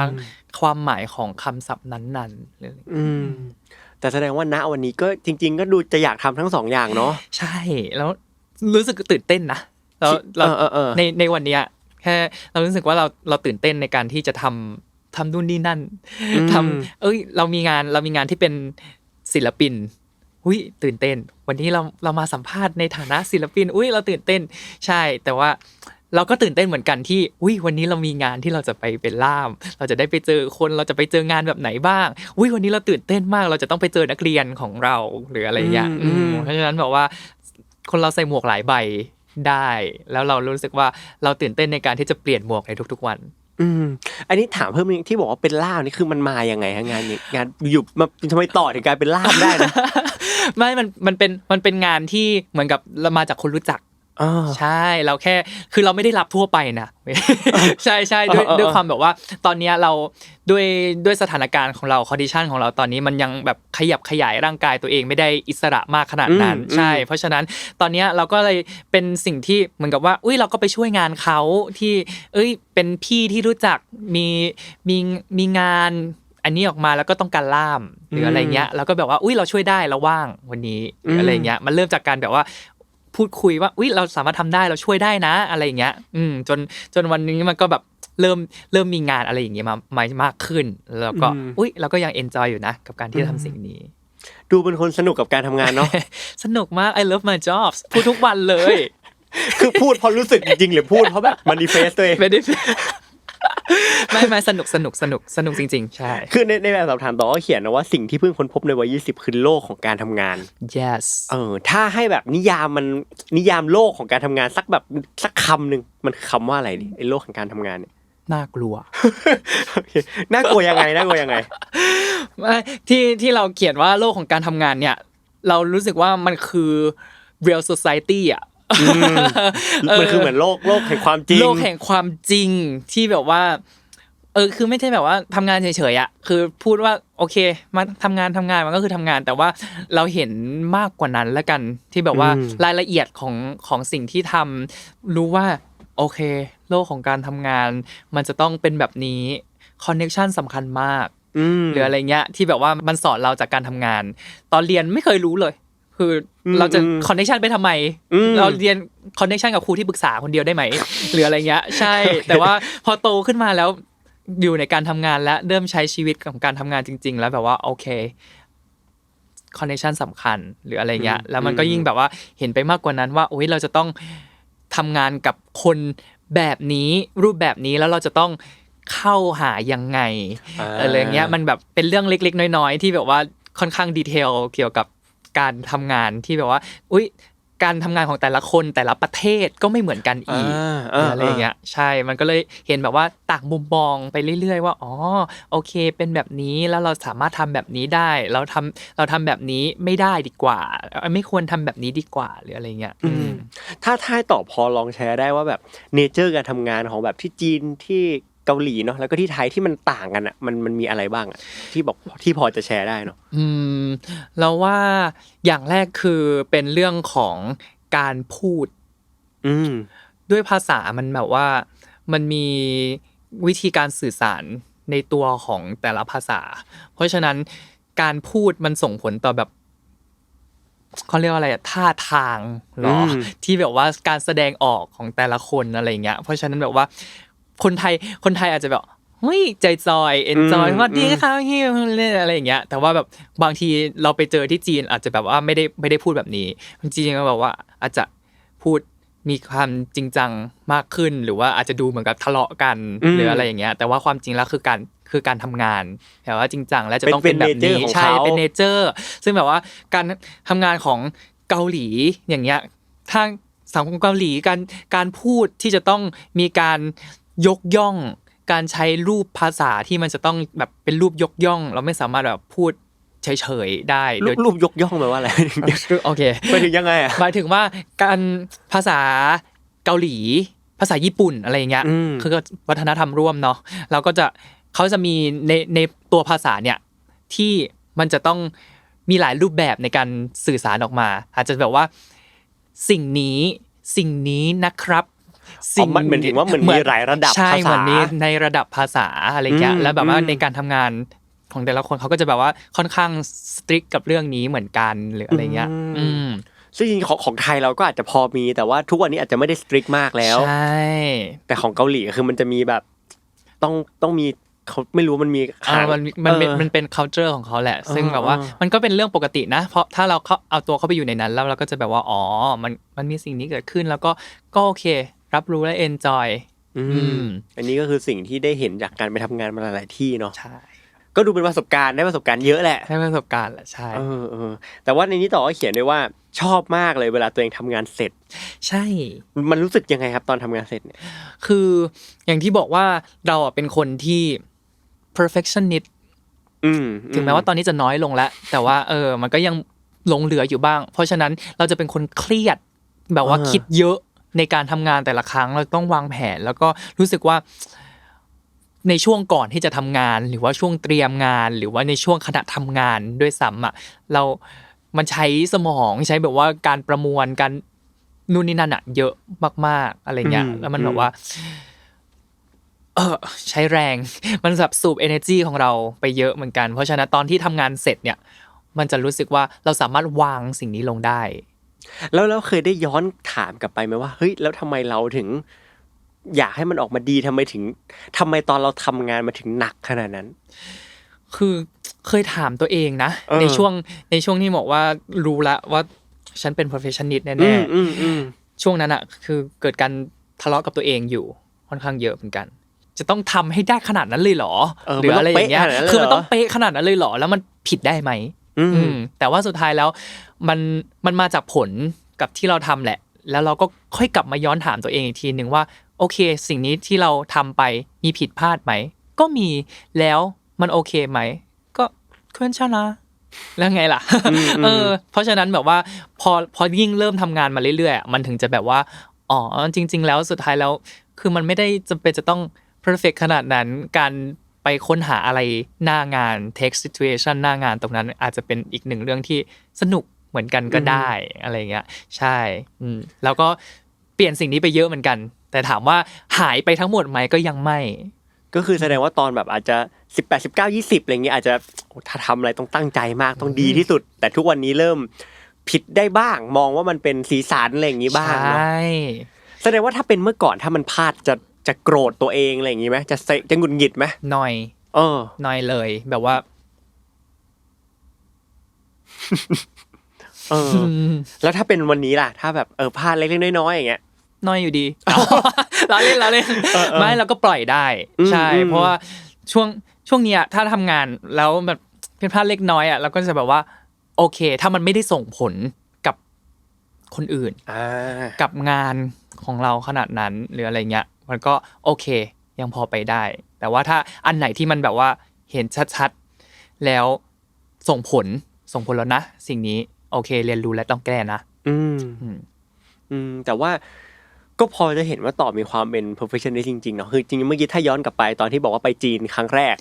ความหมายของคำศัพท์นั้นๆเลยแต่แสดงว่าณวันนี้ก็จริงๆก็ดูจะอยากทำทั้งสองอย่างเนาะใช่แล้วรู้สึกตื่นเต้นนะแล้วในวันนี้แค่เรารู้สึกว่าเราตื่นเต้นในการที่จะทำนู่นนี่นั่นทำเรามีงานที่เป็นศิลปินตื่นเต้นวันนี้เรามาสัมภาษณ์ในฐานะศิลปินเราตื่นเต้นใช่แต่ว่าเราก็ตื่นเต้นเหมือนกันที่วันนี้เรามีงานที่เราจะไปเป็นล่ามเราจะได้ไปเจอคนเราจะไปเจองานแบบไหนบ้างวันนี้เราตื่นเต้นมากเราจะต้องไปเจอนักเรียนของเราหรืออะไรอย่างเงี้ยเพราะฉะนั้นแบบว่าคนเราใส่หมวกหลายใบได้แล้วเรารู้สึกว่าเราตื่นเต้นในการที่จะเปลี่ยนหมวกในทุกๆวันอันนี้ถามเพิ่มที่บอกว่าเป็นล่ามนี่คือมันมายังไงฮะงานอยู่มาทำไมต่อถึงกลายเป็นล่ามได้นะไม่มันเป็นงานที่เหมือนกับเรามาจากคนรู้จักใช่เราแค่คือเราไม่ได้รับทั่วไปนะใช่ด้วยความแบบว่าตอนนี้เราด้วยสถานการณ์ของเราคอนดิชันของเราตอนนี้มันยังแบบขยับขยายร่างกายตัวเองไม่ได้อิสระมากขนาดนั้นใช่เพราะฉะนั้นตอนนี้เราก็เลยเป็นสิ่งที่เหมือนกับว่าเราก็ไปช่วยงานเขาที่เป็นพี่ที่รู้จักมีงานอันนี้ออกมาแล้วก็ต้องการล่ามหรืออะไรเงี้ยแล้วก็แบบว่าเราช่วยได้เราว่างวันนี้อะไรเงี้ยมันเริ่มจากการแบบว่าพูดคุยว่าเราสามารถทำได้เราช่วยได้นะอะไรอย่างเงี้ยจนวันนี้มันก็แบบเริ่มมีงานอะไรอย่างเงี้ยมากขึ้นแล้วก็เราก็ยังเอนจอยอยู่นะกับการที่ทำสิ่งนี้ดูเป็นคนสนุกกับการทำงานเนาะ สนุกมาก I love my job พูดทุกวันเลย คือพูดเพราะรู้สึกจริงๆหรือพูดเพราะแบบ manifest ตัวเอง ไม่สนุกจริงๆใช่คือในแบบสอบถามต่อก็เขียนนะว่าสิ่งที่เพิ่งค้นพบในวัย20คือโลกของการทำงาน yes ถ้าให้แบบนิยามโลกของการทำงานสักคำหนึ่งมันคือคำว่าอะไรดิไอ้โลกของการทำงานเนี่ยน่ากลัว น่ากลัวยังไงที่เราเขียนว่าโลกของการทำงานเนี่ยเรารู้สึกว่ามันคือ real society อ่ะมันคือเหมือนโลกแห่งความจริงโลกแห่งความจริงที่แบบว่าคือไม่ใช่แบบว่าทำงานเฉยๆอ่ะคือพูดว่าโอเคมาทำงานมันก็คือทำงานแต่ว่าเราเห็นมากกว่านั้นแล้วกันที่แบบว่ารายละเอียดของสิ่งที่ทำรู้ว่าโอเคโลกของการทำงานมันจะต้องเป็นแบบนี้คอนเนคชั่นสำคัญมากหรืออะไรเงี้ยที่แบบว่ามันสอนเราจากการทำงานตอนเรียนไม่เคยรู้เลยคือเราจะคอนเนคชั่นไปทำไมเราเรียนคอนเนคชั่นกับครูที่ปรึกษาคนเดียวได้ไหมหรืออะไรเงี้ยใช่แต่ว่าพอโตขึ้นมาแล้วอยู่ในการทำงานและเริ่มใช้ชีวิตของการทำงานจริงๆแล้วแบบว่าโอเคคอนเนคชั่นสำคัญหรืออะไรเงี้ยแล้วมันก็ยิ่งแบบว่าเห็นไปมากกว่านั้นว่าโอ้ยเราจะต้องทำงานกับคนแบบนี้รูปแบบนี้แล้วเราจะต้องเข้าหายังไงอะไรเงี้ยมันแบบเป็นเรื่องเล็กๆน้อยๆที่แบบว่าค่อนข้างดีเทลเกี่ยวกับการทำงานที่แบบว่าอุ๊ยการทำงานของแต่ละคนแต่ละประเทศก็ไม่เหมือนกันอีกอะไรอย่างเงี้ยใช่มันก็เลยเห็นแบบว่าต่างมุมมองไปเรื่อยๆว่าอ๋อโอเคเป็นแบบนี้แล้วเราสามารถทำแบบนี้ได้เราทำแบบนี้ไม่ได้ดีกว่าไม่ควรทำแบบนี้ดีกว่าหรืออะไรเงี้ยถ้าให้ตอบพอลองแชร์ได้ว่าแบบเนเจอร์การทำงานของแบบที่จีนที่เกาหลีเนาะแล้วก็ที่ไทยที่มันต่างกันอ่ะมันมีอะไรบ้างอ่ะที่พอจะแชร์ได้เนาะเราว่าอย่างแรกคือเป็นเรื่องของการพูดด้วยภาษามันแบบว่ามันมีวิธีการสื่อสารในตัวของแต่ละภาษาเพราะฉะนั้นการพูดมันส่งผลต่อแบบเขาเรียกว่าอะไรท่าทางหรอที่แบบว่าการแสดงออกของแต่ละคนอะไรเงี้ยเพราะฉะนั้นแบบว่าคนไทยอาจจะแบบเฮ้ยใจจอยเอนจอยว่าดีค่ะพี่อะไรอย่างเงี้ยแต่ว่าแบบบางทีเราไปเจอที่จีนอาจจะแบบว่าไม่ได้พูดแบบนี้จริงๆก็แบบว่าอาจจะพูดมีความจริงจังมากขึ้นหรือว่าอาจจะดูเหมือนกับทะเลาะกันหรืออะไรอย่างเงี้ยแต่ว่าความจริงแล้วคือการทำงานแต่ว่าจริงจังและจะต้องเป็นแบบนี้ใช่เป็นเนเจอร์ซึ่งแบบว่าการทำงานของเกาหลีอย่างเงี้ยทางสังคมเกาหลีการพูดที่จะต้องมีการยกย่องการใช้รูปภาษาที่มันจะต้องแบบเป็นรูปยกย่องเราไม่สามารถแบบพูดเฉยๆได้รูปยกย่องแปลว่าอะไรโอเคหมายถึงยังไงอ่ะหมายถึงว่าการภาษาเกาหลีภาษาญี่ปุ่นอะไรอย่างเงี้ยคือวัฒนธรรมร่วมเนาะเราก็จะเขาจะมีในตัวภาษาเนี่ยที่มันจะต้องมีหลายรูปแบบในการสื่อสารออกมาอาจจะแบบว่าสิ่งนี้นะครับมันเหมือนถึงว่าเหมือนมีหลายระดับภาษาใช่เหมือนมีในระดับภาษาอะไรเงี้ยแล้วแบบว่าในการทำงานของแต่ละคนเขาก็จะแบบว่าค่อนข้างสตริกกับเรื่องนี้เหมือนกันหรืออะไรเงี้ยซึ่งจริงๆของไทยเราก็อาจจะพอมีแต่ว่าทุกวันนี้อาจจะไม่ได้สตริกมากแล้วใช่แต่ของเกาหลีคือมันจะมีแบบต้องมีเขาไม่รู้มันมีมันเป็น culture ของเขาแหละซึ่งแบบว่ามันก็เป็นเรื่องปกตินะเพราะถ้าเราเอาตัวเข้าไปอยู่ในนั้นแล้วเราก็จะแบบว่าอ๋อมันมีสิ่งนี้เกิดขึ้นแล้วก็โอเครับรู้และ enjoy อันนี้ก็คือสิ่งที่ได้เห็นจากการไปทำงานมาหลายๆที่เนาะใช่ก็ดูเป็นประสบการณ์ได้ประสบการณ์เยอะแหละได้ประสบการณ์แหละใช่แต่ว่าในนี้ต่อก็เขียนด้วยว่าชอบมากเลยเวลาตัวเองทำงานเสร็จใช่มันรู้สึกยังไงครับตอนทำงานเสร็จเนี่ยคืออย่างที่บอกว่าเราเป็นคนที่ perfectionist ถึงแม้ว่าตอนนี้จะน้อยลงแล้วแต่ว่ามันก็ยังหลงเหลืออยู่บ้างเพราะฉะนั้นเราจะเป็นคนเครียดแบบว่าคิดเยอะในการทำงานแต่ละครั้งเราต้องวางแผนแล้วก็รู้สึกว่าในช่วงก่อนที่จะทำงานหรือว่าช่วงเตรียมงานหรือว่าในช่วงขณะทำงานด้วยซ้ำอ่ะมันใช้สมองใช้แบบว่าการประมวลการนู่นนี่นั่นอ่ะเยอะมากๆอะไรเงี้ยแล้วมันแบบว่าใช้แรงมันแบบสูบ energy ของเราไปเยอะเหมือนกันเพราะฉะนั้นตอนที่ทำงานเสร็จเนี่ยมันจะรู้สึกว่าเราสามารถวางสิ่งนี้ลงได้แล้วเคยได้ย้อนถามกลับไปไหมว่าเฮ้ยแล้วทำไมเราถึงอยากให้มันออกมาดีทำไมตอนเราทำงานมาถึงหนักขนาดนั้นคือเคยถามตัวเองนะในช่วงที่บอกว่ารู้ละว่าฉันเป็น perfectionist แน่ๆช่วงนั้นอ่ะคือเกิดการทะเลาะกับตัวเองอยู่ค่อนข้างเยอะเหมือนกัน จะต้องทำให้ได้ขนาดนั้นเลยเหรอหรื มัน อะไรอย่างเงี้ย เป๊ะขนาดนั้นเลยเหรอ คือมันต้องเป๊ะขนาดนั้นเลยเหรอแล้วมันผิดได้ไหมแต่ว่าสุดท้ายแล้วมันมาจากผลกับที่เราทำแหละแล้วเราก็ค่อยกลับมาย้อนถามตัวเองอีกทีนึงว่าโอเคสิ่งนี้ที่เราทำไปมีผิดพลาดไหมก็มีแล้วมันโอเคไหมก็ควรชนะแล้วไงล่ะเพราะฉะนั้นแบบว่าพอยิ่งเริ่มทำงานมาเรื่อยๆมันถึงจะแบบว่าอ๋อจริงๆแล้วสุดท้ายแล้วคือมันไม่ได้จำเป็นจะต้อง perfect ขนาดนั้นการไปค้นหาอะไรหน้างาน take situation หน้างานตรงนั้นอาจจะเป็นอีกหนึ่งเรื่องที่สนุกเหมือนกันก็ได้อะไรเงี้ยใช่แล้วก็เปลี่ยนสิ่งนี้ไปเยอะเหมือนกันแต่ถามว่าหายไปทั้งหมดไหมก็ยังไม่ก็คือแสดงว่าตอนแบบอาจจะ18 19 20อะไรเงี้ยอาจจะถ้าทำอะไรต้องตั้งใจมากต้องดีที่สุดแต่ทุกวันนี้เริ่มผิดได้บ้างมองว่ามันเป็นสีสันอะไรอย่างงี้บ้างเนาะแสดงว่าถ้าเป็นเมื่อก่อนถ้ามันพลาดจะโกรธตัวเองอะไรอย่างงี้ไหมจะหงุดหงิดไหมหน่อยหน่อยเลยแบบว่าแล้วถ้าเป็นวันนี้ล่ะถ้าแบบพลาดเล็กๆน้อยๆอย่างเงี้ยน้อยอยู่ดีเราเล่นไม่เราก็ปล่อยได้ใช่เพราะว่าช่วงนี้ถ้าทำงานแล้วแบบเป็นพลาดเล็กน้อยเราก็จะแบบว่าโอเคถ้ามันไม่ได้ส่งผลกับคนอื่นกับงานของเราขนาดนั้นหรืออะไรเงี้ยมันก็โอเคยังพอไปได้แต่ว่าถ้าอันไหนที่มันแบบว่าเห็นชัดๆแล้วส่งผลแล้วนะสิ่งนี้โอเคเรียนรู้และต้องแก้นะแต่ว่าก็พอจะเห็นว่าต่อมีความเป็น perfectionist จริงๆเนาะคือจริงๆเมื่อกี้ถ้าย้อนกลับไปตอนที่บอกว่าไปจีนครั้งแรก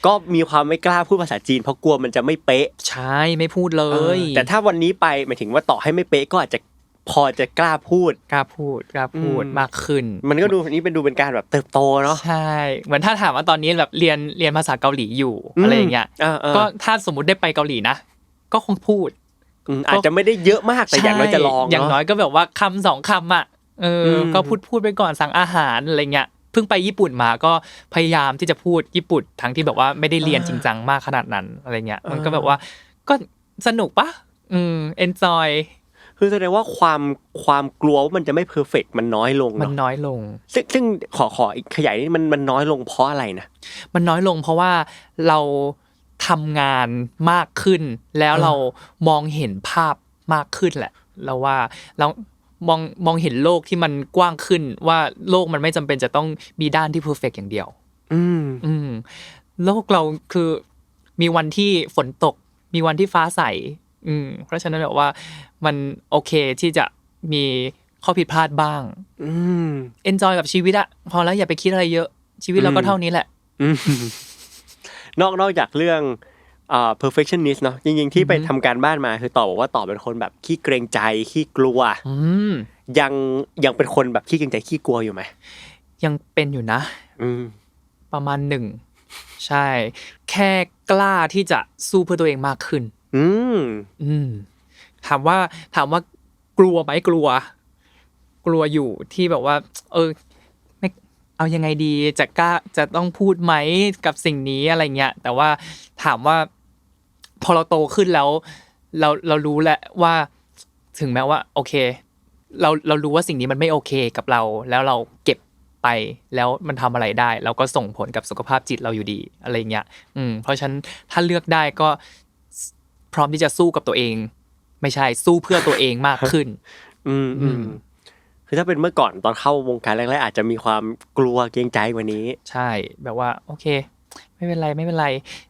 ก็มีความไม่กล้าพูดภาษาจีนเพราะกลัวมันจะไม่เป๊ะใช่ไม่พูดเลยแต่ถ้าวันนี้ไปหมายถึงว่าต่อให้ไม่เป๊ะก็อาจจะพอจะกล้าพูดมากขึ้นมันก็ดูนี้เป็นการแบบเติบโตเนาะใช่เหมือนถ้าถามว่าตอนนี้แบบเรียนภาษาเกาหลีอยู่อะไรอย่างเงี้ยก็ถ้าสมมุติได้ไปเกาหลีนะก็คงพูดอาจจะไม่ได้เยอะมากแต่อย่างน้อยจะลองอย่างน้อยก็แบบว่าคำ2คำอ่ะก็พูดไปก่อนสั่งอาหารอะไรเงี้ยเพิ่งไปญี่ปุ่นมาก็พยายามที่จะพูดญี่ปุ่นทั้งที่แบบว่าไม่ได้เรียนจริงจังมากขนาดนั้นอะไรเงี้ยมันก็แบบว่าก็สนุกปะenjoy คือแสดงว่าความกลัวว่ามันจะไม่เพอร์เฟกต์มันน้อยลงมันน้อยลงซึ่งขออีกขยายนี่มันน้อยลงเพราะอะไรนะมันน้อยลงเพราะว่าเราทำงานมากขึ้นแล้วเรามองเห็นภาพมากขึ้นแหละเราว่าเรามองเห็นโลกที่มันกว้างขึ้นว่าโลกมันไม่จำเป็นจะต้องมีด้านที่เพอร์เฟกต์อย่างเดียวโลกเราคือมีวันที่ฝนตกมีวันที่ฟ้าใสเพราะฉะนั้นแบบว่ามันโอเคที่จะมีข้อผิดพลาดบ้างenjoy กับชีวิตอะพอแล้วอย่าไปคิดอะไรเยอะชีวิตเราก็เท่านี้แหละนอกจากเรื่องperfectionist เนาะจริงๆที่ไปทำการบ้านมาคือต่อบอกว่าต่อเป็นคนแบบขี้เกรงใจขี้กลัวยังเป็นคนแบบขี้เกรงใจขี้กลัวอยู่ไหมยังเป็นอยู่นะประมาณ1ใช่แค่กล้าที่จะสู้เพื่อตัวเองมากขึ้นถามว่ากลัวไหมกลัวอยู่ที่แบบว่าไม่เอายังไงดีจะต้องพูดไหมกับสิ่งนี้อะไรเงี้ยแต่ว่าถามว่าพอเราโตขึ้นแล้วเรารู้แล้วว่าถึงแม้ว่าโอเคเรารู้ว่าสิ่งนี้มันไม่โอเคกับเราแล้วเราเก็บไปแล้วมันทำอะไรได้เราก็ส่งผลกับสุขภาพจิตเราอยู่ดีอะไรเงี้ยเพราะฉะนั้นถ้าเลือกได้ก็พร้อมที่จะสู้กับตัวเองไม่ใช่สู้เพื่อตัวเองมากขึ้นคือถ้าเป็นเมื่อก่อนตอนเข้าวงการแรกๆอาจจะมีความกลัวเกรงใจกว่านี้ใช่แบบว่าโอเคไม่เป็นไร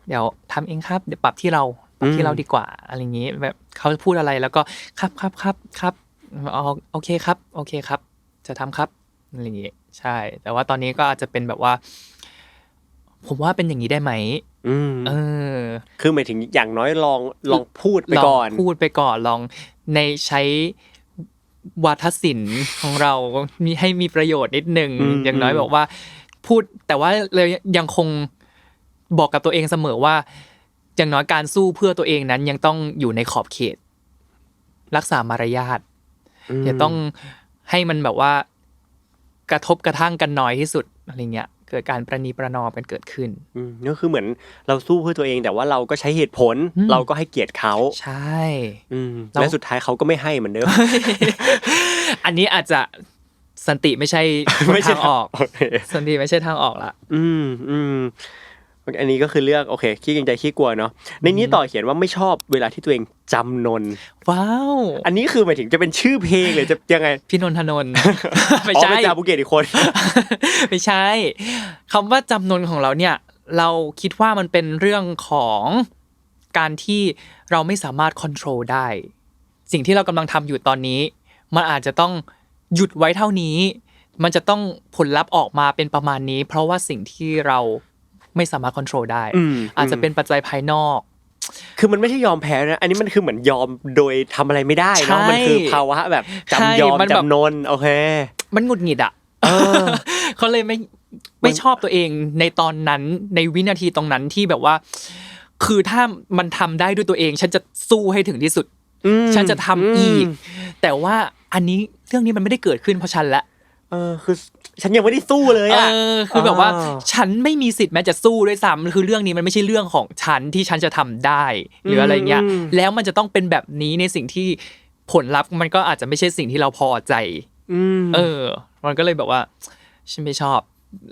เดี๋ยวทำเองครับเดี๋ยวปรับที่เราดีกว่าอะไรอย่างงี้แบบเขาพูดอะไรแล้วก็ครับโอเคครับจะทำครับอะไรอย่างงี้ใช่แต่ว่าตอนนี้ก็อาจจะเป็นแบบว่าผมว่าเป็นอย่างนี้ได้ไหมคือหมายถึงอย่างน้อยลองพูดไปก่อนลองในใช้วาทศิลป์ของเรามีประโยชน์นิดนึงอย่างน้อยบอกว่าพูดแต่ว่าเลยยังคงบอกกับตัวเองเสมอว่าอย่างน้อยการสู้เพื่อตัวเองนั้นยังต้องอยู่ในขอบเขตรักษามารยาทอย่าต้องให้มันแบบว่ากระทบกระทั่งกันน้อยที่สุดอะไรเงี้ยเกิดการประนีประนอมกันเกิดขึ้นก็คือเหมือนเราสู้เพื่อตัวเองแต่ว่าเราก็ใช้เหตุผลเราก็ให้เกียรติเขาใช่และสุดท้ายเขาก็ไม่ให้เหมือนเดิม อันนี้อาจจะ สันติไม่ใช่ทางออกสันติไม่ใช่ทางออกละอันนี้ก็คือเลือกโอเคขี้เกรงใจขี้กลัวเนาะในนี้ต่อเขียนว่าไม่ชอบเวลาที่ตัวเองจำนนว้าวอันนี้คือหมายถึงจะเป็นชื่อเพลงหรือจะยังไงพี่นนทนนท์ไม่ใช่เป็นจ่าภูเก็ตอีกคนไม่ใช่คำว่าจำนนของเราเนี่ยเราคิดว่ามันเป็นเรื่องของการที่เราไม่สามารถควบคุมได้สิ่งที่เรากำลังทำอยู่ตอนนี้มันอาจจะต้องหยุดไว้เท่านี้มันจะต้องผลลัพธ์ออกมาเป็นประมาณนี้เพราะว่าสิ่งที่เราไม่สามารถควบคุมได้อาจจะเป็นปัจจัยภายนอกคือมันไม่ใช่ยอมแพ้นะอันนี้มันคือเหมือนยอมโดยทำอะไรไม่ได้เนาะมันคือภาวะแบบจำยอมจำนนโอเคมันหงุดหงิดอ่ะเขาเลยไม่ชอบตัวเองในตอนนั้นในวินาทีตรงนั้นที่แบบว่าคือถ้ามันทำได้ด้วยตัวเองฉันจะสู้ให้ถึงที่สุดฉันจะทำอีกแต่ว่าอันนี้เรื่องนี้มันไม่ได้เกิดขึ้นเพราะฉันละคือฉันยังไม่ได้สู้เลยอ่ะคือแบบว่าฉันไม่มีสิทธิ์แม้จะสู้ด้วยซ้ำคือเรื่องนี้มันไม่ใช่เรื่องของฉันที่ฉันจะทำได้หรืออะไรเงี้ยแล้วมันจะต้องเป็นแบบนี้ในสิ่งที่ผลลัพธ์มันก็อาจจะไม่ใช่สิ่งที่เราพอใจมันก็เลยแบบว่าฉันไม่ชอบ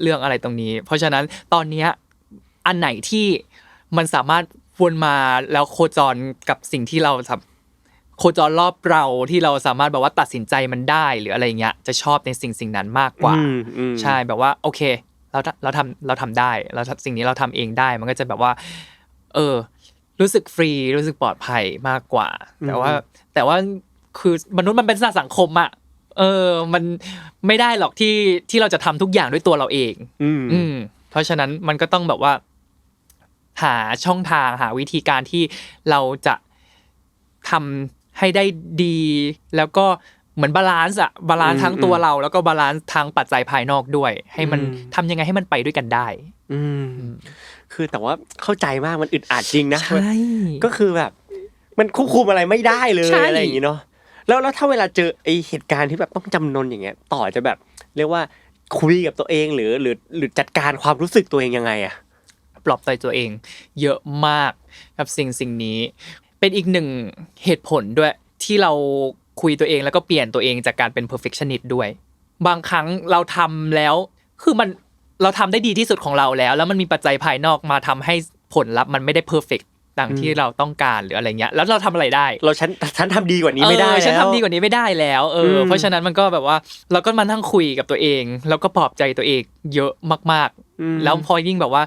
เรื่องอะไรตรงนี้เพราะฉะนั้นตอนนี้อันไหนที่มันสามารถวนมาแล้วโคจรกับสิ่งที่เราทำโคจรรอบเราที่เราสามารถแบบว่าตัดสินใจมันได้หรืออะไรเงี้ยจะชอบในสิ่งนั้นมากกว่าใช่แบบว่าโอเคเราทำได้แล้วสิ่งนี้เราทำเองได้มันก็จะแบบว่ารู้สึกฟรีรู้สึกปลอดภัยมากกว่าแต่ว่าคือมนุษย์มันเป็นสังคมอ่ะมันไม่ได้หรอกที่เราจะทำทุกอย่างด้วยตัวเราเองเพราะฉะนั้นมันก็ต้องแบบว่าหาช่องทางหาวิธีการที่เราจะทำให้ได้ดีแล้วก็เหมือนบาลานซ์ทั้งตัวเราแล้วก็บาลานซ์ทางปัจจัยภายนอกด้วยให้มันทำยังไงให้มันไปด้วยกันได้คือแต่ว่าเข้าใจมากมันอึดอัดจริงนะใช่ก็คือแบบมันควบคุมอะไรไม่ได้เลยอะไรอย่างงี้เนาะแล้วถ้าเวลาเจอไอเหตุการณ์ที่แบบต้องจำนนอย่างเงี้ยต่อจะแบบเรียกว่าคุยกับตัวเองหรือจัดการความรู้สึกตัวเองยังไงอะปลอบใจตัวเองเยอะมากกับสิ่งนี้เป็นอีกหนึ่งเหตุผลด้วยที่เราคุยตัวเองแล้วก็เปลี่ยนตัวเองจากการเป็น perfectionist ด้วยบางครั้งเราทำแล้วคือเราทำได้ดีที่สุดของเราแล้วมันมีปัจจัยภายนอกมาทำให้ผลลัพธ์มันไม่ได้ perfect ดังที่เราต้องการหรืออะไรเงี้ยแล้วเราทำอะไรได้ฉันทำดีกว่านี้ไม่ได้แล้วฉันทำดีกว่านี้ไม่ได้แล้วเพราะฉะนั้นมันก็แบบว่าเราก็มานั่งคุยกับตัวเองแล้วก็ปลอบใจตัวเองเยอะมากๆแล้วพอยิ่งแบบว่า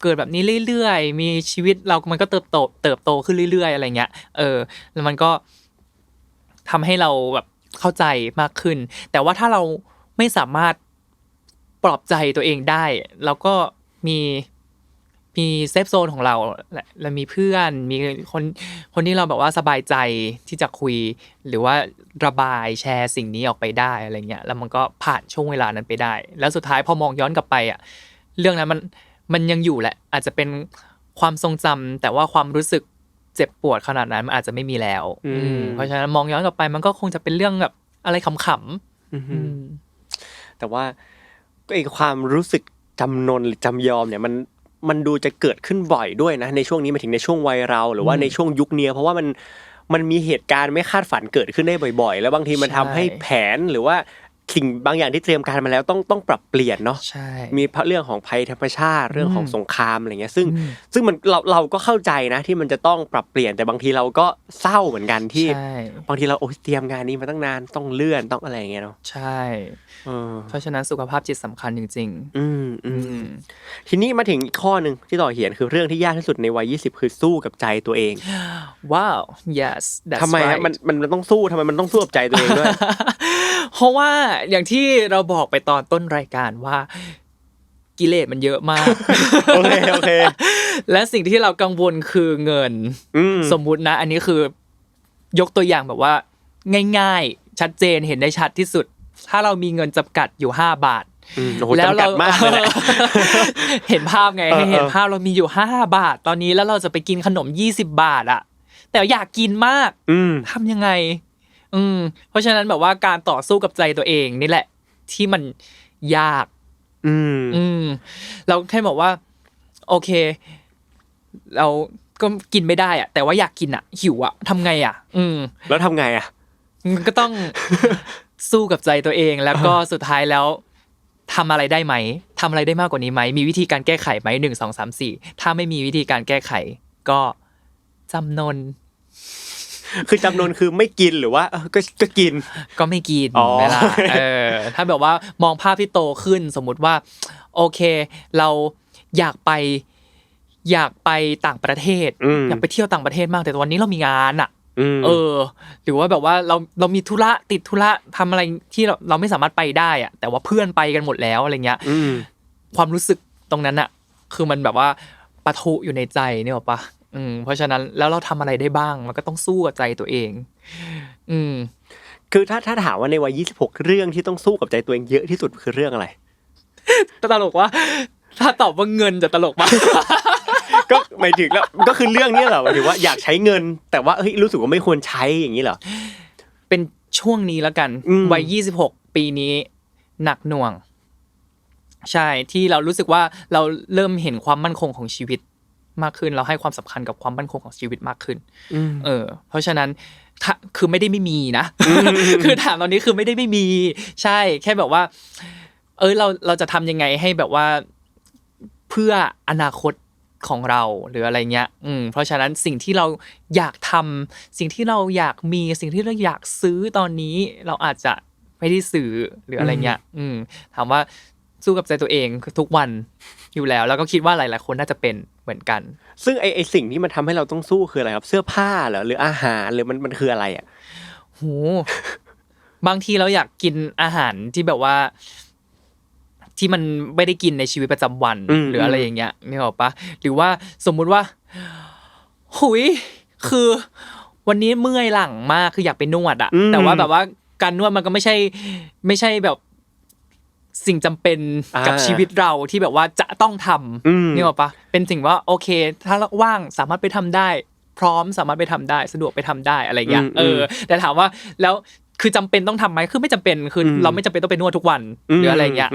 เกิดแบบนี้เรื่อยๆมีชีวิตเรามันก็เติบโตขึ้นเรื่อยๆอะไรเงี้ยแล้วมันก็ทำให้เราแบบเข้าใจมากขึ้นแต่ว่าถ้าเราไม่สามารถปลอบใจตัวเองได้เราก็มีเซฟโซนของเราแล้วมีเพื่อนมีคนที่เราแบบว่าสบายใจที่จะคุยหรือว่าระบายแชร์สิ่งนี้ออกไปได้อะไรเงี้ยแล้วมันก็ผ่านช่วงเวลานั้นไปได้แล้วสุดท้ายพอมองย้อนกลับไปอ่ะเรื่องนั้นมันยังอยู่แหละอาจจะเป็นความทรงจำแต่ว่าความรู้สึกเจ็บปวดขนาดนั้นมันอาจจะไม่มีแล้วเพราะฉะนั้นมองย้อนกลับไปมันก็คงจะเป็นเรื่องแบบอะไรขำๆแต่ว่าไอ้ความรู้สึกจำนนหรือจำยอมเนี่ยมันดูจะเกิดขึ้นบ่อยด้วยนะในช่วงนี้มาถึงในช่วงวัยเราหรือว่าในช่วงยุคนี้เพราะว่ามันมีเหตุการณ์ไม่คาดฝันเกิดขึ้นได้บ่อยๆแล้วบางทีมันทำให้แผนหรือว่าสิ่งบางอย่างที่เตรียมการมาแล้วต้องปรับเปลี่ยนเนาะมีเรื่องของภัยธรรมชาติเรื่องของสงครามอะไรเงี้ยซึ่งมันเราก็เข้าใจนะที่มันจะต้องปรับเปลี่ยนแต่บางทีเราก็เศร้าเหมือนกันที่บางทีเราเตรียมงานนี้มาตั้งนานต้องเลื่อนต้องอะไรอย่างเงี้ยเนาะใช่เพราะฉะนั้นสุขภาพจิตสำคัญจริงๆทีนี้มาถึงอีกข้อนึงที่ต่อเขียนคือเรื่องที่ยากที่สุดในวัย20คือสู้กับใจตัวเองว้าว yes that's right ทำไมมันต้องสู้ทำไมมันต้องสู้กับใจตัวเองด้วยเพราะว่าอย่างที่เราบอกไปตอนต้นรายการว่ากิเลสมันเยอะมากโอเคและสิ่งที่เรากังวลคือเงินสมมุตินะอันนี้คือยกตัวอย่างแบบว่าง่ายๆชัดเจนเห็นได้ชัดที่สุดถ้าเรามีเงินจำกัดอยู่5 บาทแล้วเราเห็นภาพไงให้เห็นภาพเรามีอยู่5 บาทตอนนี้แล้วเราจะไปกินขนม20 บาทอะแต่อยากกินมากทำยังไงเพราะฉะนั้นแบบว่าการต่อสู้กับใจตัวเองนี่แหละที่มันยากเราแค่บอกว่าโอเคเราก็กินไม่ได้อะแต่ว่าอยากกินอะหิวอะทำไงอะแล้วทำไงอะก็ต้อง สู้กับใจตัวเองแล้วก็สุดท้ายแล้วทำอะไรได้ไหมทำอะไรได้มากกว่านี้ไหมมีวิธีการแก้ไขไหม1 2 3 4ถ้าไม่มีวิธีการแก้ไขก็จำนนคือจำนนคือไม่กินหรือว่าก็กินก็ไม่กินเวลาถ้าแบบว่ามองภาพที่โตขึ้นสมมุติว่าโอเคเราอยากไปต่างประเทศอยากไปเที่ยวต่างประเทศมากแต่วันนี้เรามีงานอ่ะหรือว่าแบบว่าเรามีธุระติดธุระทำอะไรที่เราไม่สามารถไปได้อ่ะแต่ว่าเพื่อนไปกันหมดแล้วอะไรเงี้ยความรู้สึกตรงนั้นอ่ะคือมันแบบว่าปะทุอยู่ในใจเนี่ยหรอปะเพราะฉะนั้นแล้วเราทำอะไรได้บ้างมันก็ต้องสู้กับใจตัวเองคือถ้าถามว่าในวัย26เรื่องที่ต้องสู้กับใจตัวเองเยอะที่สุดคือเรื่องอะไรตลกว่าถ้าตอบว่าเงินจะตลกมากก็หมายถึงแล้วก็คือเรื่องนี้เหรอหมายถึงว่าอยากใช้เงินแต่ว่าเฮ้ยรู้สึกว่าไม่ควรใช้อย่างนี้เหรอเป็นช่วงนี้แล้วกันวัย26ปีนี้หนักหน่วงใช่ที่เรารู้สึกว่าเราเริ่มเห็นความมั่นคงของชีวิตมากขึ้นเราให้ความสำคัญกับความมั่นคงของชีวิตมากขึ้นเพราะฉะนั้นคือไม่ได้ไม่มีนะคือถามตอนนี้คือไม่ได้ไม่มีใช่แค่แบบว่าเราจะทำยังไงให้แบบว่าเพื่ออนาคตของเราหรืออะไรเงี้ยเพราะฉะนั้นสิ่งที่เราอยากทำสิ่งที่เราอยากมีสิ่งที่เราอยากซื้อตอนนี้เราอาจจะไม่ได้ซื้อหรืออะไรเงี้ยถามว่าสู้กับใจตัวเองทุกวันอยู่แล้วแล้วก็คิดว่าหลายๆคนน่าจะเป็นเหมือนกันซึ่งไอสิ่งที่มันทำให้เราต้องสู้คืออะไรครับเสื้อผ้าเหรอหรืออาหารหรือมันคืออะไรอ่ะโหบางทีเราอยากกินอาหารที่แบบว่าที่มันไม่ได้กินในชีวิตประจำวันหรืออะไรอย่างเงี้ยนึกออกปะหรือว่าสมมุติว่าหุยคือวันนี้เมื่อยหลังมากคืออยากไปนวดอะแต่ว่าแบบว่าการนวดมันก็ไม่ใช่แบบสิ่งจำเป็นกับชีวิตเราที่แบบว่าจะต้องทำนึกออกปะเป็นสิ่งว่าโอเคถ้าว่างสามารถไปทำได้พร้อมสามารถไปทำได้สะดวกไปทำได้อะไรเงี้ยแต่ถามว่าแล้วคือจำเป็นต้องทำไหมคือไม่จำเป็นคือเราไม่จำเป็นต้องไปนวดทุกวันหรืออะไรเงี้ย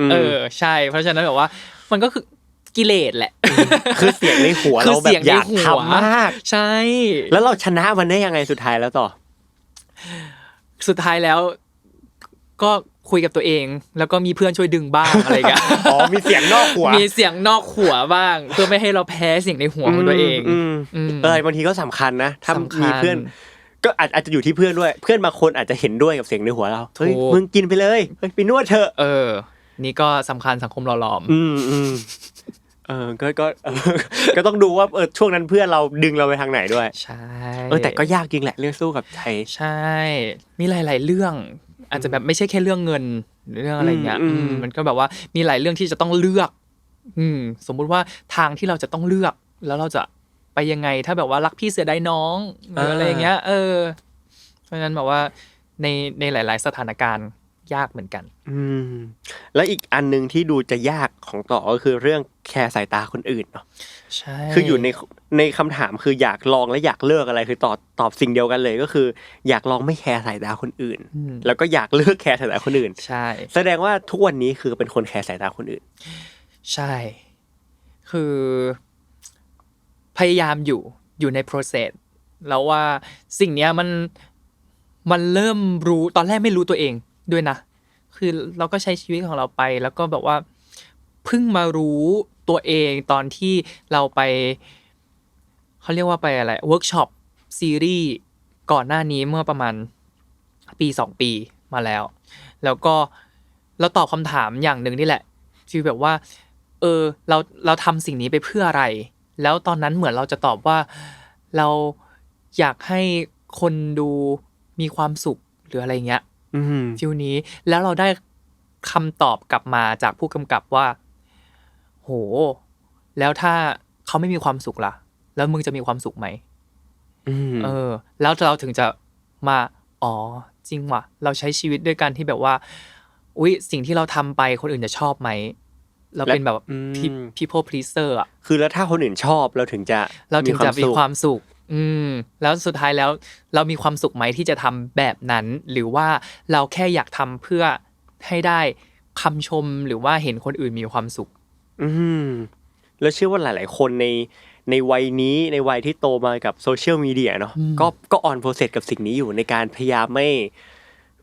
ใช่เพราะฉะนั้นแบบว่ามันก็คือกิเลสแหละคือเสียงในหัวเราแบบอยากทำมากใช่แล้วเราชนะมันได้ยังไงสุดท้ายแล้วต่อสุดท้ายแล้วก็คุยกับตัวเองแล้วก็มีเพื่อนช่วยดึงบ้างอะไรกันมีเสียงนอกหัวมีเสียงนอกหัวบ้างเพื่อไม่ให้เราแพ้เสียงในหัวของตัวเองบางทีก็สำคัญนะถ้ามีเพื่อนก็อาจจะอยู่ที่เพื่อนด้วยเพื่อนบางคนอาจจะเห็นด้วยกับเสียงในหัวเราเฮ้ยมึงกินไปเลยไปนวดเถอะนี่ก็สำคัญสังคมหล่อหลอมก็ต้องดูว่าช่วงนั้นเพื่อนเราดึงเราไปทางไหนด้วยใช่แต่ก็ยากจริงแหละเรื่องสู้กับใจใช่มีหลายๆเรื่องอาจจะแบบไม่ใช่แค่เรื่องเงินเรื่องอะไรเงี้ยมันก็แบบว่ามีหลายเรื่องที่จะต้องเลือกสมมุติว่าทางที่เราจะต้องเลือกแล้วเราจะไปยังไงถ้าแบบว่ารักพี่เสียดายน้องหรืออะไรเงี้ยเพราะฉะนั้นแบบว่าในหลายๆสถานการณ์ยากเหมือนกันแล้วอีกอันนึงที่ดูจะยากของต่อก็คือเรื่องแคร์สายตาคนอื่นเนาะใช่คืออยู่ในคำถามคืออยากลองและอยากเลิกอะไรคือตอบสิ่งเดียวกันเลยก็คืออยากลองไม่แคร์สายตาคนอื่นแล้วก็อยากเลิกแคร์สายตาคนอื่นใช่แสดงว่าทุกวันนี้คือเป็นคนแคร์สายตาคนอื่นใช่คือพยายามอยู่ใน process แล้วว่าสิ่งเนี้ยมันเริ่มรู้ตอนแรกไม่รู้ตัวเองด้วยนะคือเราก็ใช้ชีวิตของเราไปแล้วก็แบบว่าเพิ่งมารู้ตัวเองตอนที่เราไปเขาเรียกว่าไปอะไรเวิร์กช็อปซีรีส์ก่อนหน้านี้เมื่อประมาณปี2ปีมาแล้วก็เราตอบคำถามอย่างหนึ่งนี่แหละที่แบบว่าเราทำสิ่งนี้ไปเพื่ออะไรแล้วตอนนั้นเหมือนเราจะตอบว่าเราอยากให้คนดูมีความสุขหรืออะไรเงี้ยฟิลนี้แล้วเราได้คำตอบกลับมาจากผู้กำกับว่าโหแล้วถ้าเขาไม่มีความสุขล่ะแล้วมึงจะมีความสุขไหมแล้วเราถึงจะมาจริงว่ะเราใช้ชีวิตด้วยกันที่แบบว่าอุ๊ยสิ่งที่เราทำไปคนอื่นจะชอบไหมเราเป็นแบบ people pleaser อ่ะคือแล้วถ้าคนอื่นชอบเราถึงจะมีความสุขแล้วสุดท้ายแล้วเรามีความสุขไหมที่จะทำแบบนั้นหรือว่าเราแค่อยากทำเพื่อให้ได้คำชมหรือว่าเห็นคนอื่นมีความสุขแล้วเชื่อว่าหลายๆคนในวัยนี้ในวัยที่โตมากับโซเชียลมีเดียเนาะก็ออนโปรเซสกับสิ่งนี้อยู่ในการพยายามไม่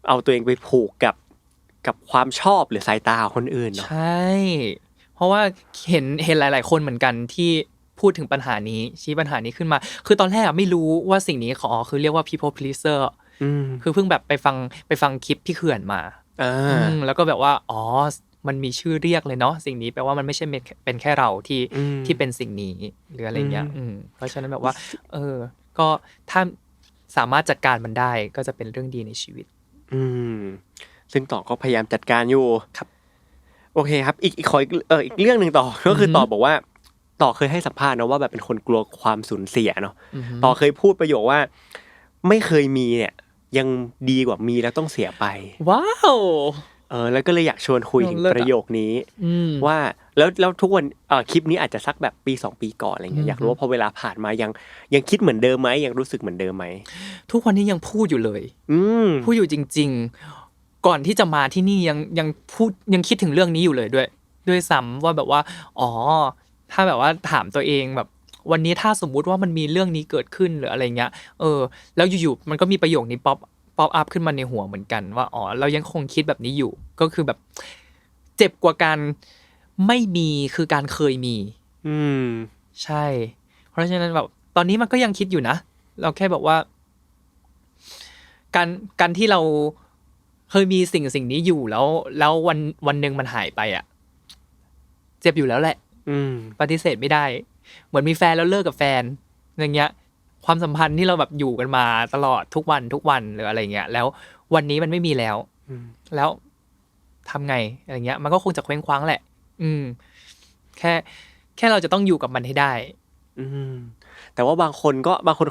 เอาตัวเองไปผูกกับความชอบหรือสายตาของคนอื่นเนาะใช่เพราะว่าเห็นหลายๆคนเหมือนกันที่พูดถึงปัญหานี้ชี้ปัญหานี้ขึ้นมาคือตอนแรกไม่รู้ว่าสิ่งนี้คือเรียกว่า people pleaser คือเพิ่งแบบไปฟังคลิปพี่เขื่อนมาแล้วก็แบบว่ามันมีชื่อเรียกเลยเนาะสิ่งนี้แปลว่ามันไม่ใช่เป็นแค่เราที่เป็นสิ่งนี้หรืออะไรเงี้ยเพราะฉะนั้นแบบว่าก็ถ้าสามารถจัดการมันได้ก็จะเป็นเรื่องดีในชีวิตซึ่งต่อก็พยายามจัดการอยู่ครับโอเคครับอีกเรื่องนึงต่อก็คือต่อบอกว่าต่อเคยให้สัมภาษณ์นะว่าแบบเป็นคนกลัวความสูญเสียเนาะต่อเคยพูดประโยคว่าไม่เคยมีเนี่ยยังดีกว่ามีแล้วต้องเสียไปว้าวแล้วก็เลยอยากชวนคุยถึงประโยคนี้ว่าแล้วทุกวันคลิปนี้อาจจะสักแบบปี2ปีก่อนอะไรเงี้ยอยากรู้ว่าพอเวลาผ่านมายังคิดเหมือนเดิมไหมยังรู้สึกเหมือนเดิมไหมทุกวันนี้ยังพูดอยู่เลยพูดอยู่จริงๆก่อนที่จะมาที่นี่ยังพูดยังคิดถึงเรื่องนี้อยู่เลยด้วยซ้ำว่าแบบว่าถ้าแบบว่าถามตัวเองแบบวันนี้ถ้าสมมุติว่ามันมีเรื่องนี้เกิดขึ้นหรืออะไรเงี้ยแล้วอยู่ๆมันก็มีประโยคนี้ป๊อปอัพขึ้นมาในหัวเหมือนกันว่าเรายังคงคิดแบบนี้อยู่ก็คือแบบเจ็บกว่าการไม่มีคือการเคยมีใช่เพราะฉะนั้นแบบตอนนี้มันก็ยังคิดอยู่นะเราแค่แบบว่าการที่เราเคยมีสิ่งนี้อยู่แล้ววันนึงมันหายไปอ่ะเจ็บอยู่แล้วแหละปฏิเสธไม่ได้เหมือนมีแฟนแล้วเลิกกับแฟนอย่างเงี้ยความสัมพันธ์ที่เราแบบอยู่กันมาตลอดทุกวันหรืออะไรเงี้ยแล้ววันนี้มันไม่มีแล้วแล้วทำไงอะไรเงี้ยมันก็คงจะเคว้งคว้างแหละแค่เราจะต้องอยู่กับมันให้ได้แต่ว่าบางคน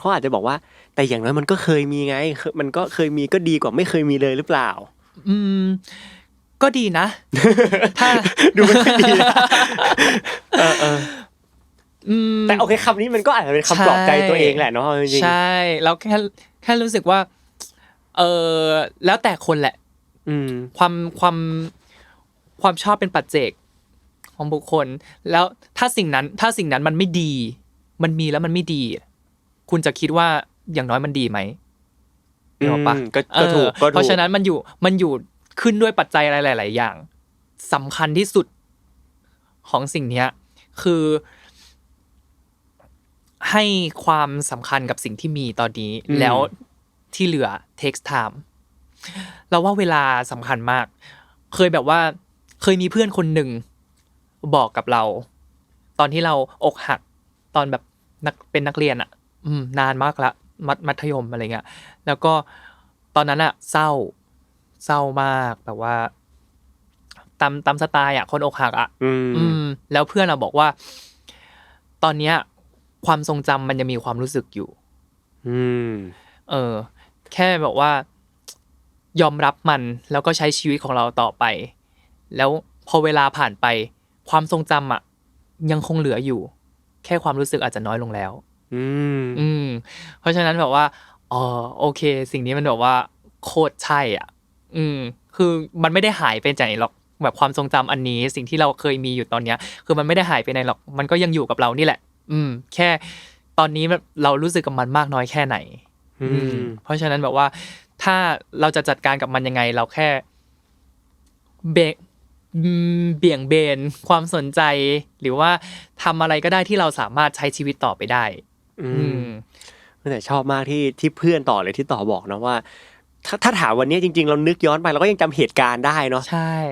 เขาอาจจะบอกว่าแต่อย่างน้อยมันก็เคยมีไงมันก็เคยมีก็ดีกว่าไม่เคยมีเลยหรือเปล่าก็ดีนะถ้าดูไม่ค่อยดีแต่โอเคคำนี้มันก็อาจจะเป็นคำปลอบใจตัวเองแหละเนาะจริงๆใช่แล้วแค่รู้สึกว่าแล้วแต่คนแหละความชอบเป็นปัจเจกของบุคคลแล้วถ้าสิ่งนั้นมันไม่ดีมันมีแล้วมันไม่ดีคุณจะคิดว่าอย่างน้อยมันดีไหมถูกปะก็ถูกเพราะฉะนั้นมันอยู่ขึ้นด้วยปัจจัยอะไรหลายๆอย่างสำคัญที่สุดของสิ่งนี้คือให้ความสำคัญกับสิ่งที่มีตอนนี้แล้วที่เหลือ takes time เราว่าเวลาสำคัญมากเคยแบบว่าเคยมีเพื่อนคนหนึ่งบอกกับเราตอนที่เราอกหักตอนแบบเป็นนักเรียนอ่ะนานมากละมัธยมอะไรเงี้ยแล้วก็ตอนนั้นอ่ะเศร้ามากแบบว่าตามสไตล์อ่ะคนอกหักอ่ะแล้วเพื่อนเราบอกว่าตอนเนี้ยความทรงจำมันยังมีความรู้สึกอยู่แค่แบบว่ายอมรับมันแล้วก็ใช้ชีวิตของเราต่อไปแล้วพอเวลาผ่านไปความทรงจำอ่ะยังคงเหลืออยู่แค่ความรู้สึกอาจจะน้อยลงแล้วเพราะฉะนั้นแบบว่าโอเคสิ่งนี้มันแบบว่าโคตรใช่อ่ะคือมันไม่ได้หายไปไหนหรอกแบบความทรงจำอันนี้สิ่งที่เราเคยมีอยู่ตอนเนี้ยคือมันไม่ได้หายไปไหนหรอกมันก็ยังอยู่กับเรานี่แหละแค่ตอนนี้เรารู้สึกกับมันมากน้อยแค่ไหนเพราะฉะนั้นแบบว่าถ้าเราจะจัดการกับมันยังไงเราแค่เบี่ยงเบนความสนใจหรือว่าทำอะไรก็ได้ที่เราสามารถใช้ชีวิตต่อไปได้แต่ชอบมากที่เพื่อนต่อเลยที่ต่อบอกนะว่าถ้าถามวันนี้จริงๆเรานึกย้อนไปเราก็ยังจำเหตุการณ์ได้เนาะ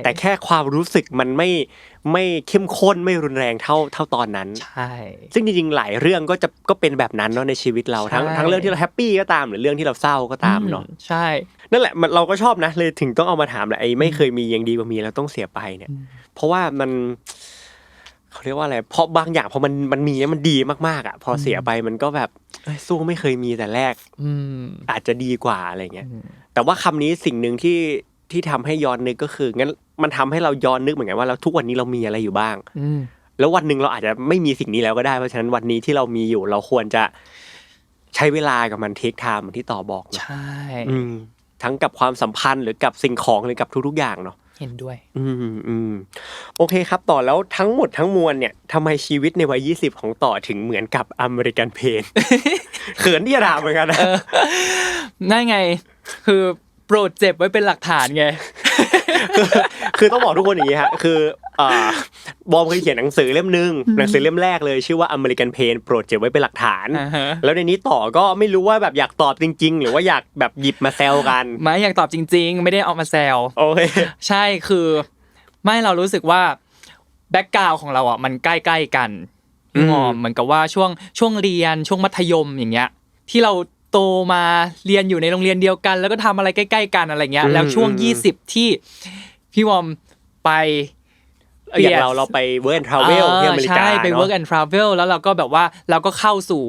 แต่แค่ความรู้สึกมันไม่เข้มข้นไม่รุนแรงเท่าตอนนั้นใช่ซึ่งจริงๆหลายเรื่องก็เป็นแบบนั้นเนาะในชีวิตเราทั้งเรื่องที่เราแฮปปี้ก็ตามหรือเรื่องที่เราเศร้าก็ตามเนาะใช่นั่นแหละเราก็ชอบนะเลยถึงต้องเอามาถามแหละไอ้ไม่เคยมียังดีกว่ามีแล้วต้องเสียไปเนี่ยเพราะว่ามันเขาเรียกว่าอะไรเพราะบางอย่างพอมันมีแล้วมันดีมากๆอ่ะพอเสียไปมันก็แบบสู้ไม่เคยมีแต่แรกอาจจะดีกว่าอะไรเงี้ยแต่ว่าคำนี้สิ่งหนึ่งที่ทำให้ย้อนนึกก็คืองั้นมันทำให้เราย้อนนึกเหมือนกันว่าแล้วทุกวันนี้เรามีอะไรอยู่บ้างแล้ววันนึงเราอาจจะไม่มีสิ่งนี้แล้วก็ได้เพราะฉะนั้นวันนี้ที่เรามีอยู่เราควรจะใช้เวลากับมันเทคไทม์เหมือนที่ต่อบอกใช่ทั้งกับความสัมพันธ์หรือกับสิ่งของหรือกับทุกๆอย่างเนาะเห็นด้วยโอเคครับต่อแล้วทั้งหมดทั้งมวลเนี่ยทำไมชีวิตในวัย20ของต่อถึงเหมือนกับอเมริกันเพน เขินที่จะถามเหมือนกันนะนั่นไงคือ โปรดเจ็บไว้เป็นหลักฐานไง คือต้องบอกทุกคนอย่างนี้ฮะคือบอมเคยเขียนหนังสือเล่มนึงหนังสือเล่มแรกเลยชื่อว่า American Pain โปรดเก็บไว้เป็นหลักฐานแล้วในนี้ต่อก็ไม่รู้ว่าแบบอยากตอบจริงๆหรือว่าอยากแบบหยิบมาแซวกันไม่อยากตอบจริงๆไม่ได้เอามาแซวโอเคใช่คือไม่เรารู้สึกว่าแบ็คกราวด์ของเราอ่ะมันใกล้ๆกันเหมือนกับว่าช่วงเรียนช่วงมัธยมอย่างเงี้ยที่เราโตมาเรียนอยู่ในโรงเรียนเดียวกันแล้วก็ทำอะไรใกล้ๆกันอะไรเงี้ยแล้วช่วง20ที่พี่วอมไปอย่างเราไป work and travel ที่อเมริกาใช่ไป work and travel แล้วเราก็แบบว่าเราก็เข้าสู่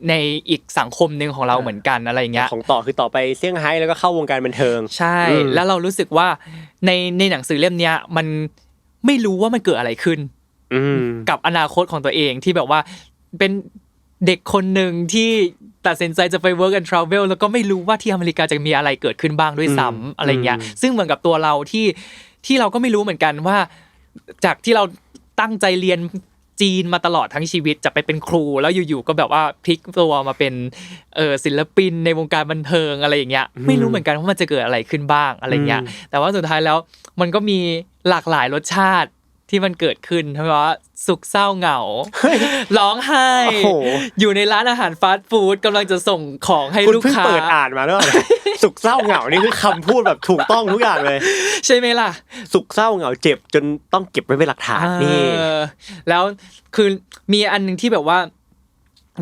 ในอีกสังคมนึงของเราเหมือนกันอะไรเงี้ยของต่อคือต่อไปเซี่ยงไฮ้แล้วก็เข้าวงการบันเทิงใช่แล้วเรารู้สึกว่าในหนังสือเล่มเนี้ยมันไม่รู้ว่ามันเกิดอะไรขึ้นกับอนาคตของตัวเองที่แบบว่าเป็นเด็กคนนึงที่ตัดสินใจจะไป work and travel แล้วก็ไม่รู้ว่าที่อเมริกาจะมีอะไรเกิดขึ้นบ้างด้วยซ้ำอะไรเงี้ยซึ่งเหมือนกับตัวเราที่เราก็ไม่รู้เหมือนกันว่าจากที่เราตั้งใจเรียนจีนมาตลอดทั้งชีวิตจะไปเป็นครูแล้วอยู่ๆก็แบบว่าพลิกตัวมาเป็นศิลปินในวงการบันเทิงอะไรอย่างเงี้ยไม่รู้เหมือนกันว่ามันจะเกิดอะไรขึ้นบ้างอะไรเงี้ยแต่ว่าสุดท้ายแล้วมันก็มีหลากหลายรสชาติที่มันเกิดขึ้นเพราะว่าสุขเศร้าเหงาร้องไห้อยู่ในร้านอาหารฟาสต์ฟู้ดกำลังจะส่งของให้ลูกค้าคุณเพิ่งเปิดอ่านมาด้วยสุขเศร้าเหงานี่คือคำพูดแบบถูกต้องทุกอย่างเลยใช่ไหมล่ะสุขเศร้าเหงาเจ็บจนต้องเก็บไว้เป็นหลักฐานนี่แล้วคือมีอันนึงที่แบบว่า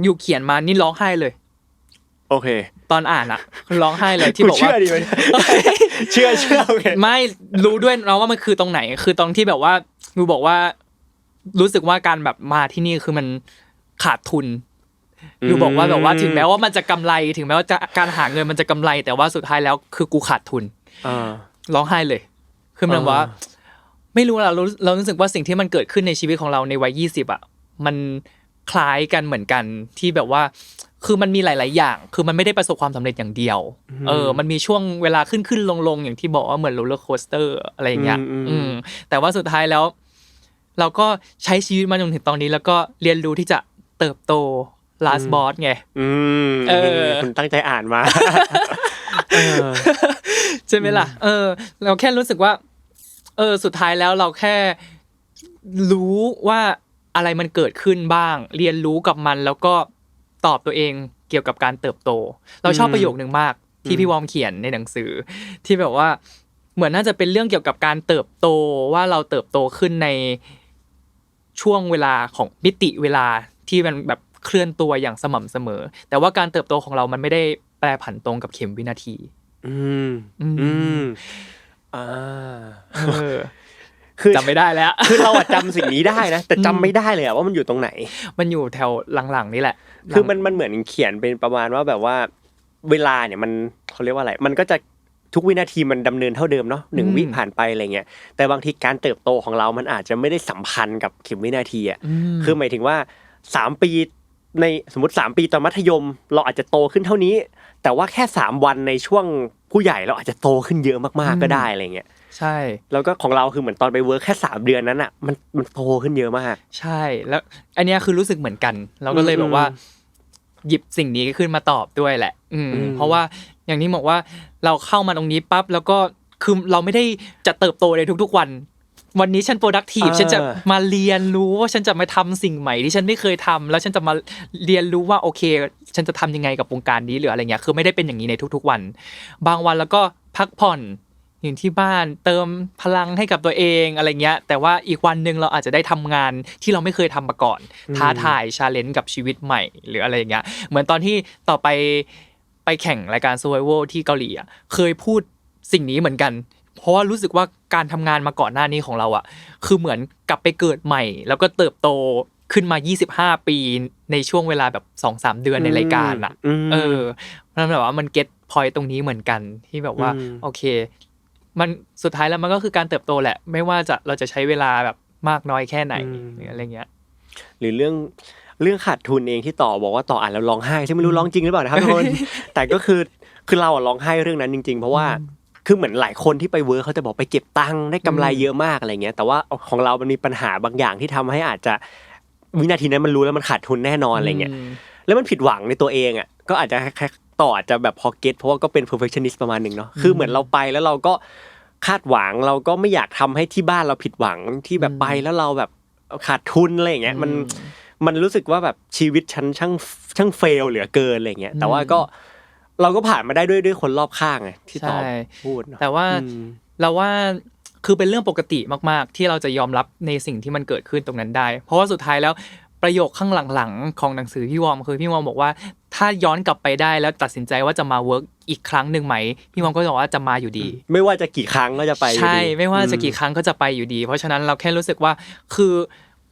อยู่เขียนมานี่ร้องไห้เลยโอเคตอนอ่านอะร้องไห้เลยที่บอกว่าเชื่อดีมั้ยเชื่อโอเคไม่รู้ด้วยเนาะว่ามันคือตรงไหนคือตรงที่แบบว่ากูบอกว่ารู้สึกว่าการแบบมาที่นี่คือมันขาดทุนอยู่บอกว่าแบบว่าถึงแม้ว่ามันจะกำไรถึงแม้ว่าการหาเงินมันจะกำไรแต่ว่าสุดท้ายแล้วคือกูขาดทุนร้องไห้เลยคือมันว่าไม่รู้ล่ะเรารู้สึกว่าสิ่งที่มันเกิดขึ้นในชีวิตของเราในวัย20อ่ะมันคล้ายกันเหมือนกันที่แบบว่าคือมันมีหลายๆอย่างคือมันไม่ได้ประสบความสำเร็จอย่างเดียวมันมีช่วงเวลาขึ้นลงอย่างที่บอกว่าเหมือนโรลเลอร์โคสเตอร์อะไรอย่างเงี้ยแต่ว่าสุดท้ายแล้วเราก็ใช้ชีวิตมาจนถึงตอนนี้แล้วก็เรียนรู้ที่จะเติบโต last boss ไงคุณตั้งใจอ่านมาใช่ไหมล่ะเราแค่รู้สึกว่าสุดท้ายแล้วเราแค่รู้ว่าอะไรมันเกิดขึ้นบ้างเรียนรู้กับมันแล้วก็ตอบตัวเองเกี่ยวกับการเติบโตเราชอบประโยคนึงมากที่พี่วอมเขียนในหนังสือที่แบบว่าเหมือนน่าจะเป็นเรื่องเกี่ยวกับการเติบโตว่าเราเติบโตขึ้นในช่วงเวลาของมิติเวลาที่มันแบบเคลื่อนตัวอย่างสม่ำเสมอแต่ว่าการเติบโตของเรามันไม่ได้แปรผันตรงกับเข็มวินาทีคือจำไม่ได้แล้วคือเราจำสิ่งนี้ได้นะแต่จำไม่ได้เลยว่ามันอยู่ตรงไหนมันอยู่แถวหลังๆนี่แหละคือมันเหมือนเขียนเป็นประมาณว่าแบบว่าเวลาเนี่ยมันเขาเรียกว่าอะไรมันก็จะทุกวินาทีมันดำเนินเท่าเดิมเนาะ1วิผ่านไปอะไรเงี้ยแต่บางทีการเติบโตของเรามันอาจจะไม่ได้สัมพันธ์กับเข็มวินาทีอ่ะคือหมายถึงว่า3ปีในสมมติ3ปีตอนมัธยมเราอาจจะโตขึ้นเท่านี้แต่ว่าแค่3วันในช่วงผู้ใหญ่เราอาจจะโตขึ้นเยอะมากๆก็ได้อะไรเงี้ยใช่แล้วก็ของเราคือเหมือนตอนไปเวิร์คแค่3เดือนนั้นอ่ะมันโตขึ้นเยอะมากใช่แล้วอันนี้คือรู้สึกเหมือนกันเราก็เลยแบบว่าหยิบสิ่งนี้ขึ้นมาตอบด้วยแหละเพราะว่าอย่างนี้บอกว่าเราเข้ามาตรงนี้ปั๊บแล้วก็คือเราไม่ได้จะเติบโตในทุกๆวันนี้ฉัน productive ฉันจะมาเรียนรู้ว่าฉันจะมาทำสิ่งใหม่ที่ฉันไม่เคยทำแล้วฉันจะมาเรียนรู้ว่าโอเคฉันจะทำยังไงกับวงการนี้หรืออะไรเงี้ยคือไม่ได้เป็นอย่างนี้ในทุกๆวันบางวันแล้วก็พักผ่อนอยู่ที่บ้านเติมพลังให้กับตัวเองอะไรเงี้ยแต่ว่าอีกวันนึงเราอาจจะได้ทำงานที่เราไม่เคยทำมาก่อนท้าทาย challenge กับชีวิตใหม่หรืออะไรอย่างเงี้ยเหมือนตอนที่ต่อไปแข่งรายการ Survival ที่เกาหลีอ่ะเคยพูดสิ่งนี้เหมือนกันเพราะว่ารู้สึกว่าการทำงานมาก่อนหน้านี้ของเราอ่ะคือเหมือนกลับไปเกิดใหม่แล้วก็เติบโตขึ้นมา25ปีในช่วงเวลาแบบ 2-3 เดือนในรายการอ่ะนั่นแบบว่ามันเก็ตพอยต์ตรงนี้เหมือนกันที่แบบว่าโอเคมันสุดท้ายแล้วมันก็คือการเติบโตแหละไม่ว่าเราจะใช้เวลาแบบมากน้อยแค่ไหนหรืออะไรเงี้ยหรือเรื่องขาดทุนเองที่ต่อบอกว่าต่ออ่านแล้วร้องไห้ใช่ไม่รู้ร้องจริงหรือเปล่านะครับทุกคนแต่ก็คือเราร้องไห้เรื่องนั้นจริงๆเพราะว่าคือเหมือนหลายคนที่ไปเวิร์คเขาจะบอกไปเก็บตังค์ได้กำไรเยอะมากอะไรเงี้ยแต่ว่าของเรามันมีปัญหาบางอย่างที่ทำให้อาจจะวินาทีนั้นมันรู้แล้วมันขาดทุนแน่นอนอะไรเงี้ยแล้วมันผิดหวังในตัวเองอ่ะก็อาจจะ ต่ออาจจะแบบพอเก็ตเพราะว่าก็เป็น perfectionist ประมาณนึงเนาะคือเหมือนเราไปแล้วเราก็คาดหวังเราก็ไม่อยากทำให้ที่บ้านเราผิดหวังที่แบบไปแล้วเราแบบขาดทุนอะไรอย่างเงี้ยมันรู้สึกว่าแบบชีวิตฉันช่างเฟลเหลือเกินอะไรอย่างเงี้ยแต่ว่าก็เราก็ผ่านมาได้ด้วยคนรอบข้างไงที่ตอบพูดแต่ว่าเราว่าคือเป็นเรื่องปกติมากๆที่เราจะยอมรับในสิ่งที่มันเกิดขึ้นตรงนั้นได้เพราะว่าสุดท้ายแล้วประโยคข้างหลังๆของหนังสือพี่วอมคือพี่วอมบอกว่าถ้าย้อนกลับไปได้แล้วตัดสินใจว่าจะมาเวิร์กอีกครั้งนึงไหมพี่วอมก็บอกว่าจะมาอยู่ดีไม่ว่าจะกี่ครั้งก็จะไปอยู่ดีใช่ไม่ว่าจะกี่ครั้งก็จะไปอยู่ดีเพราะฉะนั้นเราแค่รู้สึกว่าคือ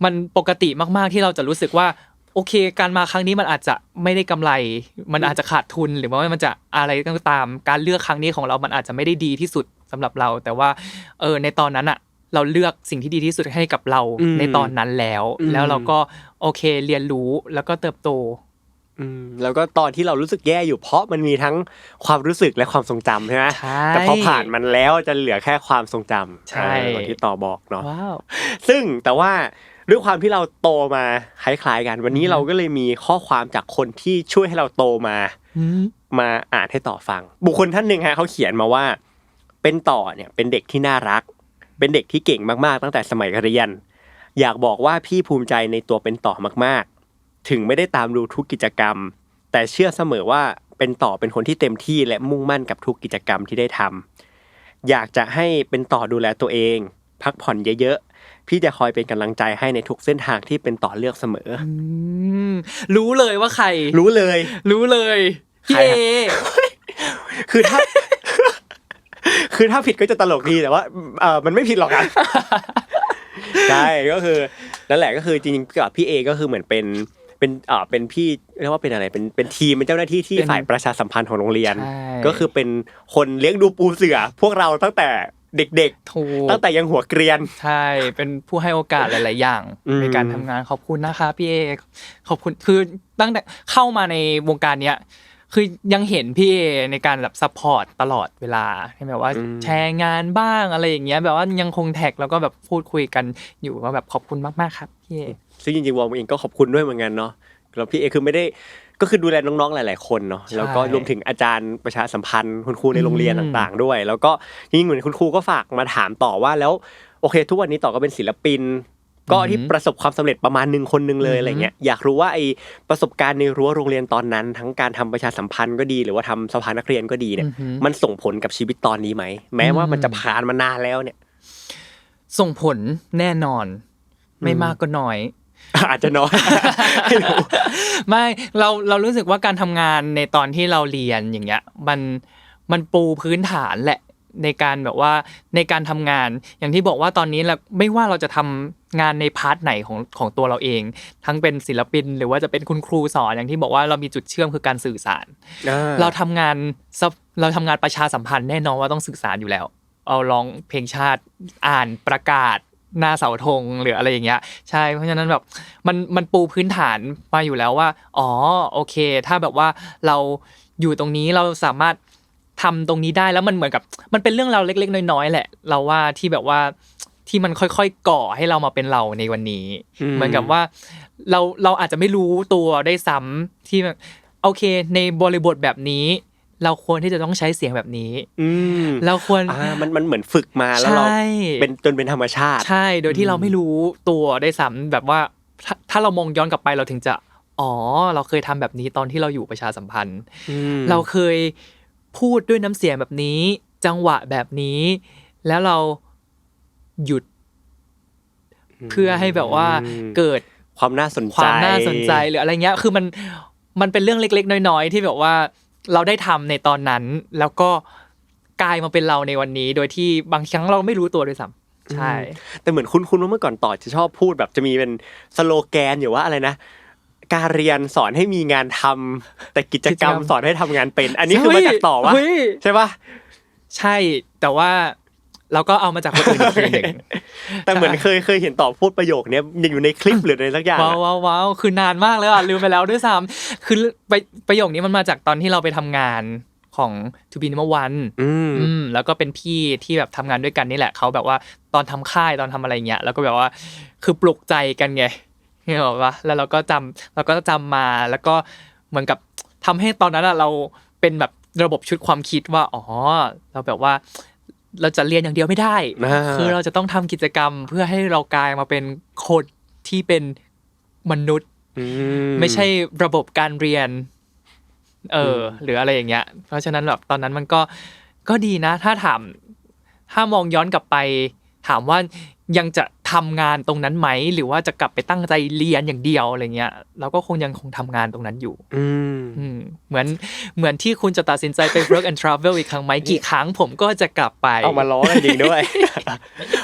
มันปกติมากๆที่เราจะรู้สึกว่าโอเคการมาครั้งนี้มันอาจจะไม่ได้กำไรมันอาจจะขาดทุนหรือว่ามันจะอะไรก็ตามการเลือกครั้งนี้ของเรามันอาจจะไม่ได้ดีที่สุดสำหรับเราแต่ว่าในตอนนั้นอะเราเลือกสิ่งที่ดีที่สุดให้กับเราในตอนนั้นแล้วเราก็โอเคเรียนรู้แล้วก็เติบโตแล้วก็ตอนที่เรารู้สึกแย่อยู่เพราะมันมีทั้งความรู้สึกและความทรงจำใช่ไหมแต่พอผ่านมันแล้วจะเหลือแค่ความทรงจำใช่ที่ต่อบอกเนาะซึ่งแต่ว่าด้วยความที่เราโตมาคล้ายๆกันวันนี้เราก็เลยมีข้อความจากคนที่ช่วยให้เราโตมาอ่านให้ต่อฟังบุคคลท่านหนึ่งฮะเขาเขียนมาว่าเป็นต่อเนี่ยเป็นเด็กที่น่ารักเป็นเด็กที่เก่งมากๆตั้งแต่สมัยเรียนอยากบอกว่าพี่ภูมิใจในตัวเป็นต่อมากๆถึงไม่ได้ตามดูทุกกิจกรรมแต่เชื่อเสมอว่าเป็นต่อเป็นคนที่เต็มที่และมุ่งมั่นกับทุกกิจกรรมที่ได้ทำอยากจะให้เป็นต่อดูแลตัวเองพักผ่อนเยอะๆพี่จะคอยเป็นกำลังใจให้ในทุกเส้นทางที่เป็นต่อเลือกเสมอรู้เลยว่าใครรู้เลยพี่เอคือถ้าผิดก็จะตลกดีแต่ว่ามันไม่ผิดหรอกครับใช่ก็คือนั่นแหละก็คือจริงๆกับพี่เอก็คือเหมือนเป็นพี่เรียกว่าเป็นอะไรเป็นทีมเป็นเจ้าหน้าที่ที่ฝ่ายประชาสัมพันธ์ของโรงเรียนก็คือเป็นคนเลี้ยงดูปูเสือพวกเราตั้งแต่เด็กๆตั้งแต่ยังหัวเกรียนใช่เป็นผู้ให้โอกาสหลายๆอย่างในการทำงานขอบคุณนะคะพี่เอขอบคุณคือตั้งแต่เข้ามาในวงการเนี้ยคือยังเห็นพี่เอในการแบบซัพพอร์ตตลอดเวลาแบบว่าแชร์งานบ้างอะไรอย่างเงี้ยแบบว่ายังคงแท็กแล้วก็แบบพูดคุยกันอยู่ว่าแบบขอบคุณมากๆครับพี่เอซึ่งจริงๆวอมเองก็ขอบคุณด้วยเหมือนกันเนาะแล้วพี่เอคือไม่ได้ก็คือดูแลน้องๆหลายๆคนเนาะแล้วก็รวมถึงอาจารย์ประชาสัมพันธ์คุณครูในโรงเรียนต่างๆด้วยแล้วก็จริงๆเหมือนคุณครูก็ฝากมาถามต่อว่าแล้วโอเคทุกวันนี้ต่อก็เป็นศิลปินก็ที่ประสบความสำเร็จประมาณนึงคนนึงเลยอะไรเงี้ยอยากรู้ว่าไอ้ประสบการณ์ในรั้วโรงเรียนตอนนั้นทั้งการทำประชาสัมพันธ์ก็ดีหรือว่าทำสภานักเรียนก็ดีเนี่ยมันส่งผลกับชีวิตตอนนี้ไหมแม้ว่ามันจะผ่านมานานแล้วเนี่ยส่งผลแน่นอนไม่มากก็น้อยอาจจะน้อยไม่เรารู้สึกว่าการทำงานในตอนที่เราเรียนอย่างเงี้ยมันปูพื้นฐานแหละในการแบบว่าในการทำงานอย่างที่บอกว่าตอนนี้เราไม่ว่าเราจะทำงานในพาร์ทไหนของตัวเราเองทั้งเป็นศิลปินหรือว่าจะเป็นคุณครูสอนอย่างที่บอกว่าเรามีจุดเชื่อมคือการสื่อสารเราทำงานประชาสัมพันธ์แน่นอนว่าต้องสื่อสารอยู่แล้วเอาร้องเพลงชาติอ่านประกาศหน้าเสาธงหรืออะไรอย่างเงี้ยใช่เพราะฉะนั้นแบบมันปูพื้นฐานมาอยู่แล้วว่าอ๋อโอเคถ้าแบบว่าเราอยู่ตรงนี้เราสามารถทำตรงนี้ได้แล้วมันเหมือนกับมันเป็นเรื่องราวเล็กๆน้อยๆแหละเราว่าที่แบบว่าที่มันค่อยๆก่อให้เรามาเป็นเราในวันนี้เหมือนกับว่าเราอาจจะไม่รู้ตัวได้ซ้ำที่โอเคในบริบทแบบนี้เราควรที่จะต้องใช้เสียงแบบนี้เราควรมันเหมือนฝึกมาแล้วเราเป็นจนเป็นธรรมชาติใช่โดยที่เราไม่รู้ตัวได้ซ้ำแบบว่าถ้าเรามองย้อนกลับไปเราถึงจะอ๋อเราเคยทำแบบนี้ตอนที่เราอยู่ประชาสัมพันธ์เราเคยพูดด้วยน้ำเสียงแบบนี้จังหวะแบบนี้แล้วเราหยุดเพื่อให้แบบว่าเกิดความน่าสนใจหรืออะไรเงี้ยคือมันเป็นเรื่องเล็กๆน้อยๆที่แบบว่าเราได้ทำในตอนนั้นแล้วก็กลายมาเป็นเราในวันนี้โดยที่บางครั้งเราไม่รู้ตัวด้วยซ้ำใช่แต่เหมือนคุ้นๆว่าเมื่อก่อนต่อจะชอบพูดแบบจะมีเป็นสโลแกนอยู่ว่าอะไรนะการเรียนสอนให้มีงานทำแต่กิจกรรมสอนให้ทำงานเป็นอันนี้คือมาจากต่อวะใช่ปะใช่แต่ว่าเราก็เอามาจากคนอื่นอีกทีนึงแต่เหมือนเคยเห็นต่อพูดประโยคนี้อยู่ในคลิปหรือในสักอย่างว้าวคือนานมากแล้วอ่ะลืมไปแล้วด้วยซ้ำคือประโยคนี้มันมาจากตอนที่เราไปทำงานของ To Be Number One แล้วก็เป็นพี่ที่แบบทำงานด้วยกันนี่แหละเขาแบบว่าตอนทำค่ายตอนทำอะไรเงี้ยแล้วก็แบบว่าคือปลุกใจกันไงเห็นป่ะแล้วเราก็จำมาแล้วก็เหมือนกับทำให้ตอนนั้นอ่ะเราเ เป็นแบบระบบชุดความคิดว่าอ๋อเราแบบว่าเราจะเรียนอย่างเดียวไม่ได้คือเราจะต้องทำกิจกรรมเพื่อให้เรากลายมาเป็นคนที่เป็นมนุษย์ไม่ใช่ระบบการเรียนหรืออะไรอย่างเงี้ยเพราะฉะนั้นแบบตอนนั้นมันก็ดีนะถ้ามองย้อนกลับไปถามว่ายังจะทำงานตรงนั้นไหมหรือว่าจะกลับไปตั้งใจเรียนอย่างเดียวอะไรเงี้ยเราก็ยังคงทำงานตรงนั้นอยู่เหมือนที่คุณจะตัดสินใจไป work and travel อีกครั้งไหมกี่ครั้งผมก็จะกลับไปเอามาล้อกันจริงด้วย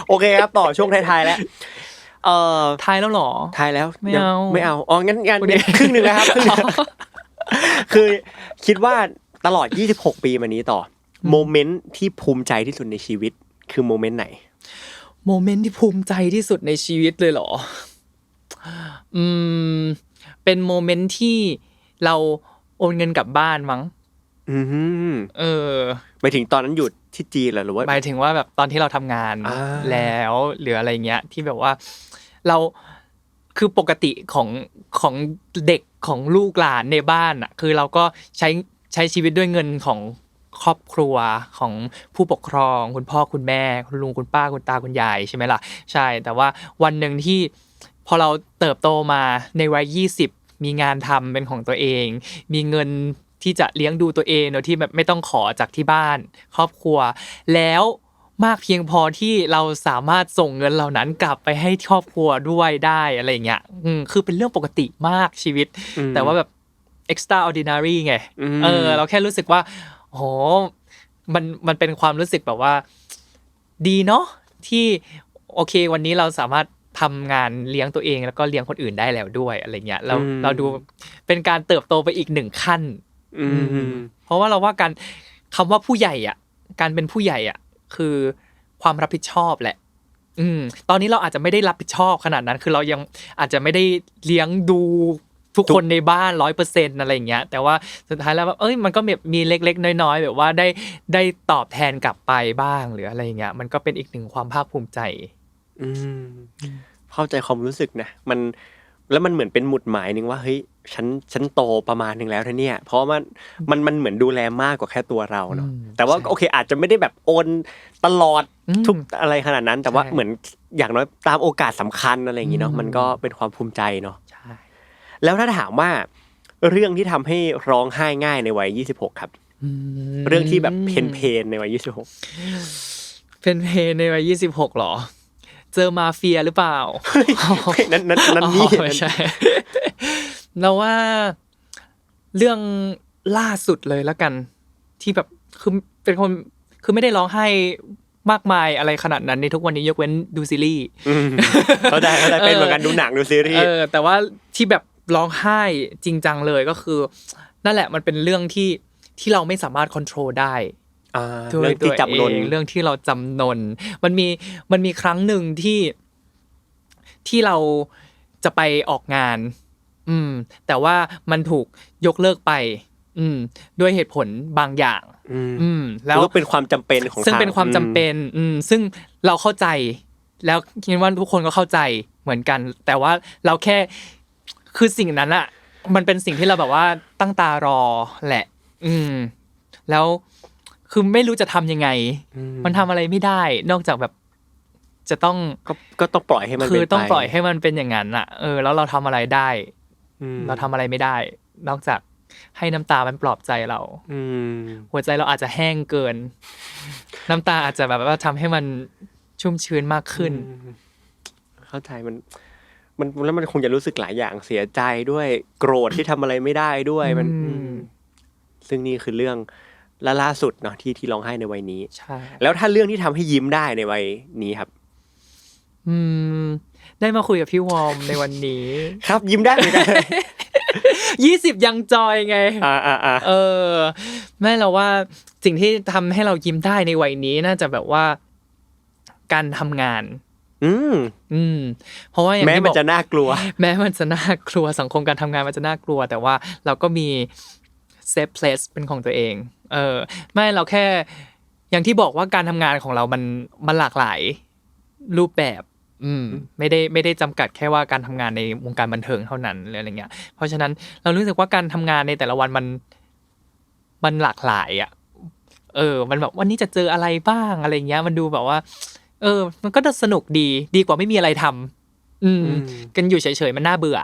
โอเคครับต่อช่วงท้ายๆแล้วท้ายแล้วหรอท้ายแล้วไม่เอาอ๋องั้นครึ่งนึงนะครับคือคิดว่าตลอด26ปีมานี้ต่อโมเมนต์ที่ภูมิใจที่สุดในชีวิตคือโมเมนต์ไหนโมเมนต์ที่ภูมิใจที่สุดในชีวิตเลยเหรอเป็นโมเมนต์ที่เราโอนเงินกลับบ้านมั้งหมายถึงตอนนั้นอยู่ที่จีนหรือว่าหมายถึงว่าแบบตอนที่เราทำงานแล้วหรืออะไรเงี้ยที่แบบว่าเราคือปกติของเด็กของลูกหลานในบ้านอ่ะคือเราก็ใช้ชีวิตด้วยเงินของครอบครัวของผู้ปกครองคุณพ่อคุณแม่คุณลุงคุณป้าคุณตาคุณยายใช่ไหมล่ะใช่แต่ว่าวันนึงที่พอเราเติบโตมาในวัย20มีงานทำเป็นของตัวเองมีเงินที่จะเลี้ยงดูตัวเองโดยที่แบบไม่ต้องขอจากที่บ้านครอบครัวแล้วมากเพียงพอที่เราสามารถส่งเงินเหล่านั้นกลับไปให้ครอบครัวด้วยได้อะไรอย่างเงี้ยคือเป็นเรื่องปกติมากชีวิตแต่ว่าแบบ extraordinary ไงเราแค่รู้สึกว่าโหมันเป็นความรู้สึกแบบว่าดีเนาะที่โอเควันนี้เราสามารถทำงานเลี้ยงตัวเองแล้วก็เลี้ยงคนอื่นได้แล้วด้วยอะไรเงี้ยเราดูเป็นการเติบโตไปอีก1ขั้นเพราะว่าเราว่าการคำว่าผู้ใหญ่อ่ะการเป็นผู้ใหญ่อ่ะคือความรับผิดชอบแหละตอนนี้เราอาจจะไม่ได้รับผิดชอบขนาดนั้นคือเรายังอาจจะไม่ได้เลี้ยงดูทุกคนในบ้าน 100% อะไรอย่างเงี้ยแต่ว่าสุดท้ายแล้วมันก็แบบมีเล็กๆน้อยๆแบบว่าได้ตอบแทนกลับไปบ้างหรืออะไรอย่างเงี้ยมันก็เป็นอีกหนึ่งความภาคภูมิใจเข้าใจความรู้สึกนะแล้วมันเหมือนเป็นหมุดหมายนึงว่าเฮ้ยฉันโตประมาณนึงแล้วเนี่ยเพราะมันเหมือนดูแลมากกว่าแค่ตัวเราเนาะแต่ว่าโอเคอาจจะไม่ได้แบบโอนตลอดทุกอะไรขนาดนั้นแต่ว่าเหมือนอย่างน้อยตามโอกาสสำคัญอะไรอย่างงี้เนาะมันก็เป็นความภูมิใจเนาะใช่แล้วถ้าถามว่าเรื่องที่ทำให้ร้องไห้ง่ายในวัย26ครับเรื่องที่แบบเพนในวัย26เพนในวัย26หรอเจอมาเฟียหรือเปล่านั่นนี่ไม่ใช่เราว่าเรื่องล่าสุดเลยแล้วกันที่แบบคือเป็นคนคือไม่ได้ร้องไห้มากมายอะไรขนาดนั้นในทุกวันนี้ยกเว้นดูซีรีส์เขาได้เป็นเหมือนกันดูหนังดูซีรีส์แต่ว่าที่แบบร้องไห้จริงจังเลยก็คือนั่นแหละมันเป็นเรื่องที่เราไม่สามารถควบคุมได้เรื่องที่จำนนเรื่องที่เราจำนนมันมีครั้งหนึ่งที่เราจะไปออกงานแต่ว่ามันถูกยกเลิกไปด้วยเหตุผลบางอย่างแล้วเป็นความจำเป็นของซึ่งเป็นความจำเป็นซึ่งเราเข้าใจแล้วคิดว่าทุกคนก็เข้าใจเหมือนกันแต่ว่าเราแค่คือสิ่งนั้นอ่ะมันเป็นสิ่งที่เราแบบว่าตั้งตารอแหละแล้วคือไม่รู้จะทำยังไงมันทำอะไรไม่ได้นอกจากแบบจะต้องก็ต้องปล่อยให้มันเป็นไปคือต้องปล่อยให้มันเป็นอย่างนั้นอ่ะแล้วเราทำอะไรได้เราทำอะไรไม่ได้นอกจากให้น้ำตามันปลอบใจเราหัวใจเราอาจจะแห้งเกินน้ำตาอาจจะแบบว่าทำให้มันชุ่มชื้นมากขึ้นเข้าใจมันแล้วมันคงจะรู้สึกหลายอย่างเสียใจด้วยโกรธที่ทำอะไรไม่ได้ด้วยมันซึ่งนี่คือเรื่องล่าสุดเนาะที่ร้องไห้ในวัยนี้ใช่แล้วถ้าเรื่องที่ทำให้ยิ้มได้ในวัยนี้ครับได้มาคุยกับพี่วอมในวันนี้ครับยิ้มได้เหมือนกัน20ยังจอยไงแม่เราว่าสิ่งที่ทำให้เรายิ้มได้ในวัยนี้น่าจะแบบว่าการทำงานเพราะว่าอย่างที่บอกแม้มันจะน่ากลัวแม้มันจะน่ากลัวสังคมการทำงานมันจะน่ากลัวแต่ว่าเราก็มีเซฟเพลสเป็นของตัวเองไม่เราแค่อย่างที่บอกว่าการทำงานของเรามันหลากหลายรูปแบบไม่ได้จำกัดแค่ว่าการทำงานในวงการบันเทิงเท่านั้นหรืออะไรเงี้ยเพราะฉะนั้นเรารู้สึกว่าการทำงานในแต่ละวัน มันหลากหลายอ่ะมันแบบวันนี้จะเจออะไรบ้างอะไรเงี้ยมันดูแบบว่ามันก็จะสนุกดีกว่าไม่มีอะไรทำกันอยู่เฉยๆมันน่าเบื่อ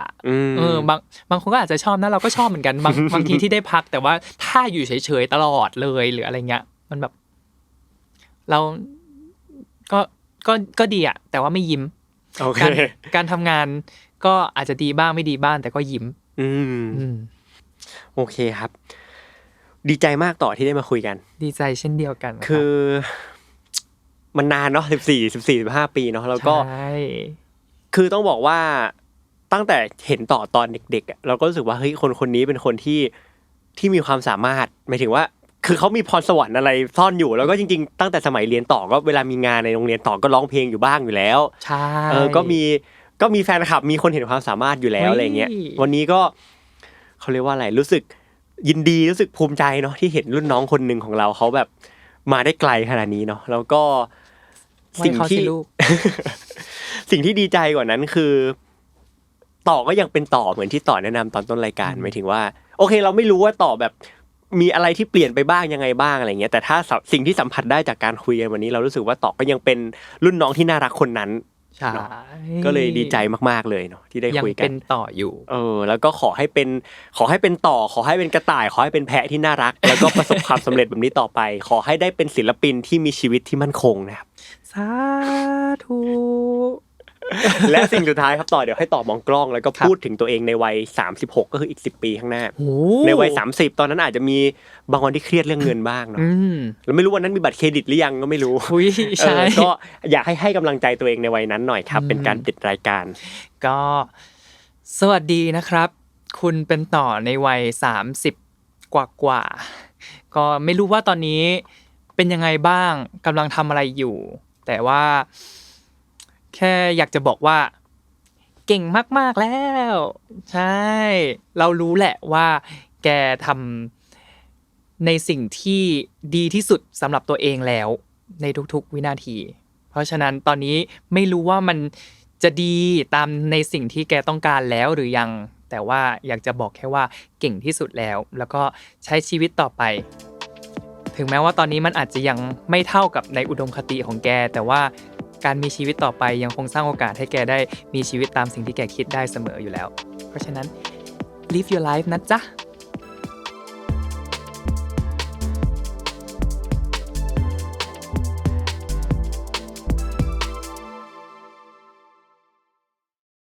บางคนก็อาจจะชอบนะเราก็ชอบเหมือนกันบางทีที่ได้พักแต่ว่าถ้าอยู่เฉยๆตลอดเลยหรืออะไรเงี้ยมันแบบเราก็ดีอ่ะแต่ว่าไม่ยิ้มการทำงานก็อาจจะดีบ้างไม่ดีบ้างแต่ก็ยิ้มโอเคครับดีใจมากต่อที่ได้มาคุยกันดีใจเช่นเดียวกันคือมันนานเนาะ14-15 ปีเนาะแล้วก็คือต้องบอกว่าตั้งแต่เห็นต่อตอนเด็กๆเราก็รู้สึกว่าเฮ้ยคนนี้เป็นคนที่มีความสามารถหมายถึงว่าคือเขามีพรสวรรค์อะไรซ่อนอยู่แล้วก็จริงๆตั้งแต่สมัยเรียนต่อก็เวลามีงานในโรงเรียนต่อก็ร้องเพลงอยู่บ้างอยู่แล้วใช่ก็มีแฟนคลับมีคนเห็นความสามารถอยู่แล้วอะไรเงี้ยวันนี้ก็เขาเรียกว่าอะไรรู้สึกยินดีรู้สึกภูมิใจเนาะที่เห็นรุ่นน้องคนนึงของเราเขาแบบมาได้ไกลขนาดนี้เนาะแล้วก็สิ่งที่ดีใจกว่านั้นคือต่อก็ยังเป็นต่อเหมือนที่ต่อแนะนำตอนต้นรายการหมายถึงว่าโอเคเราไม่รู้ว่าต่อแบบมีอะไรที่เปลี่ยนไปบ้างยังไงบ้างอะไรเงี้ยแต่ถ้าสิ่งที่สัมผัสได้จากการคุยกันวันนี้เรารู้สึกว่าต่อก็ยังเป็นรุ่นน้องที่น่ารักคนนั้นก็เลยดีใจมากๆเลยเนาะที่ได้คุยกันยังเป็นต่ออยู่แล้วก็ขอให้เป็นต่อขอให้เป็นกระต่ายขอให้เป็นแพะที่น่ารักแล้วก็ประสบความสำเร็จแบบนี้ต่อไปขอให้ได้เป็นศิลปินที่มีชีวิตที่มั่นคงนะครับสาธุและสิ่งสุดท้ายครับต่อเดี๋ยวให้ต่อมองกล้องแล้วก็พูดถึงตัวเองในวัย36ก็คืออีก10ปีข้างหน้าในวัย30ตอนนั้นอาจจะมีบางวันที่เครียดเรื่องเงินบ้างเนาะแล้วไม่รู้วันนั้นมีบัตรเครดิตหรือยังก็ไม่รู้ก็อยากให้กำลังใจตัวเองในวัยนั้นหน่อยครับเป็นการปิดรายการก็สวัสดีนะครับคุณเป็นต่อในวัย30กว่าก็ไม่รู้ว่าตอนนี้เป็นยังไงบ้างกำลังทำอะไรอยู่แต่ว่าแค่อยากจะบอกว่าเก่งมากๆแล้วใช่เรารู้แหละว่าแกทำในสิ่งที่ดีที่สุดสำหรับตัวเองแล้วในทุกๆวินาทีเพราะฉะนั้นตอนนี้ไม่รู้ว่ามันจะดีตามในสิ่งที่แกต้องการแล้วหรือยังแต่ว่าอยากจะบอกแค่ว่าเก่งที่สุดแล้วก็ใช้ชีวิตต่อไปถึงแม้ว่าตอนนี้มันอาจจะยังไม่เท่ากับในอุดมคติของแกแต่ว่าการมีชีวิตต่อไปยังคงสร้างโอกาสให้แกได้มีชีวิตตามสิ่งที่แกคิดได้เสมออยู่แล้วเพราะฉะนั้น live your life นะจ๊ะ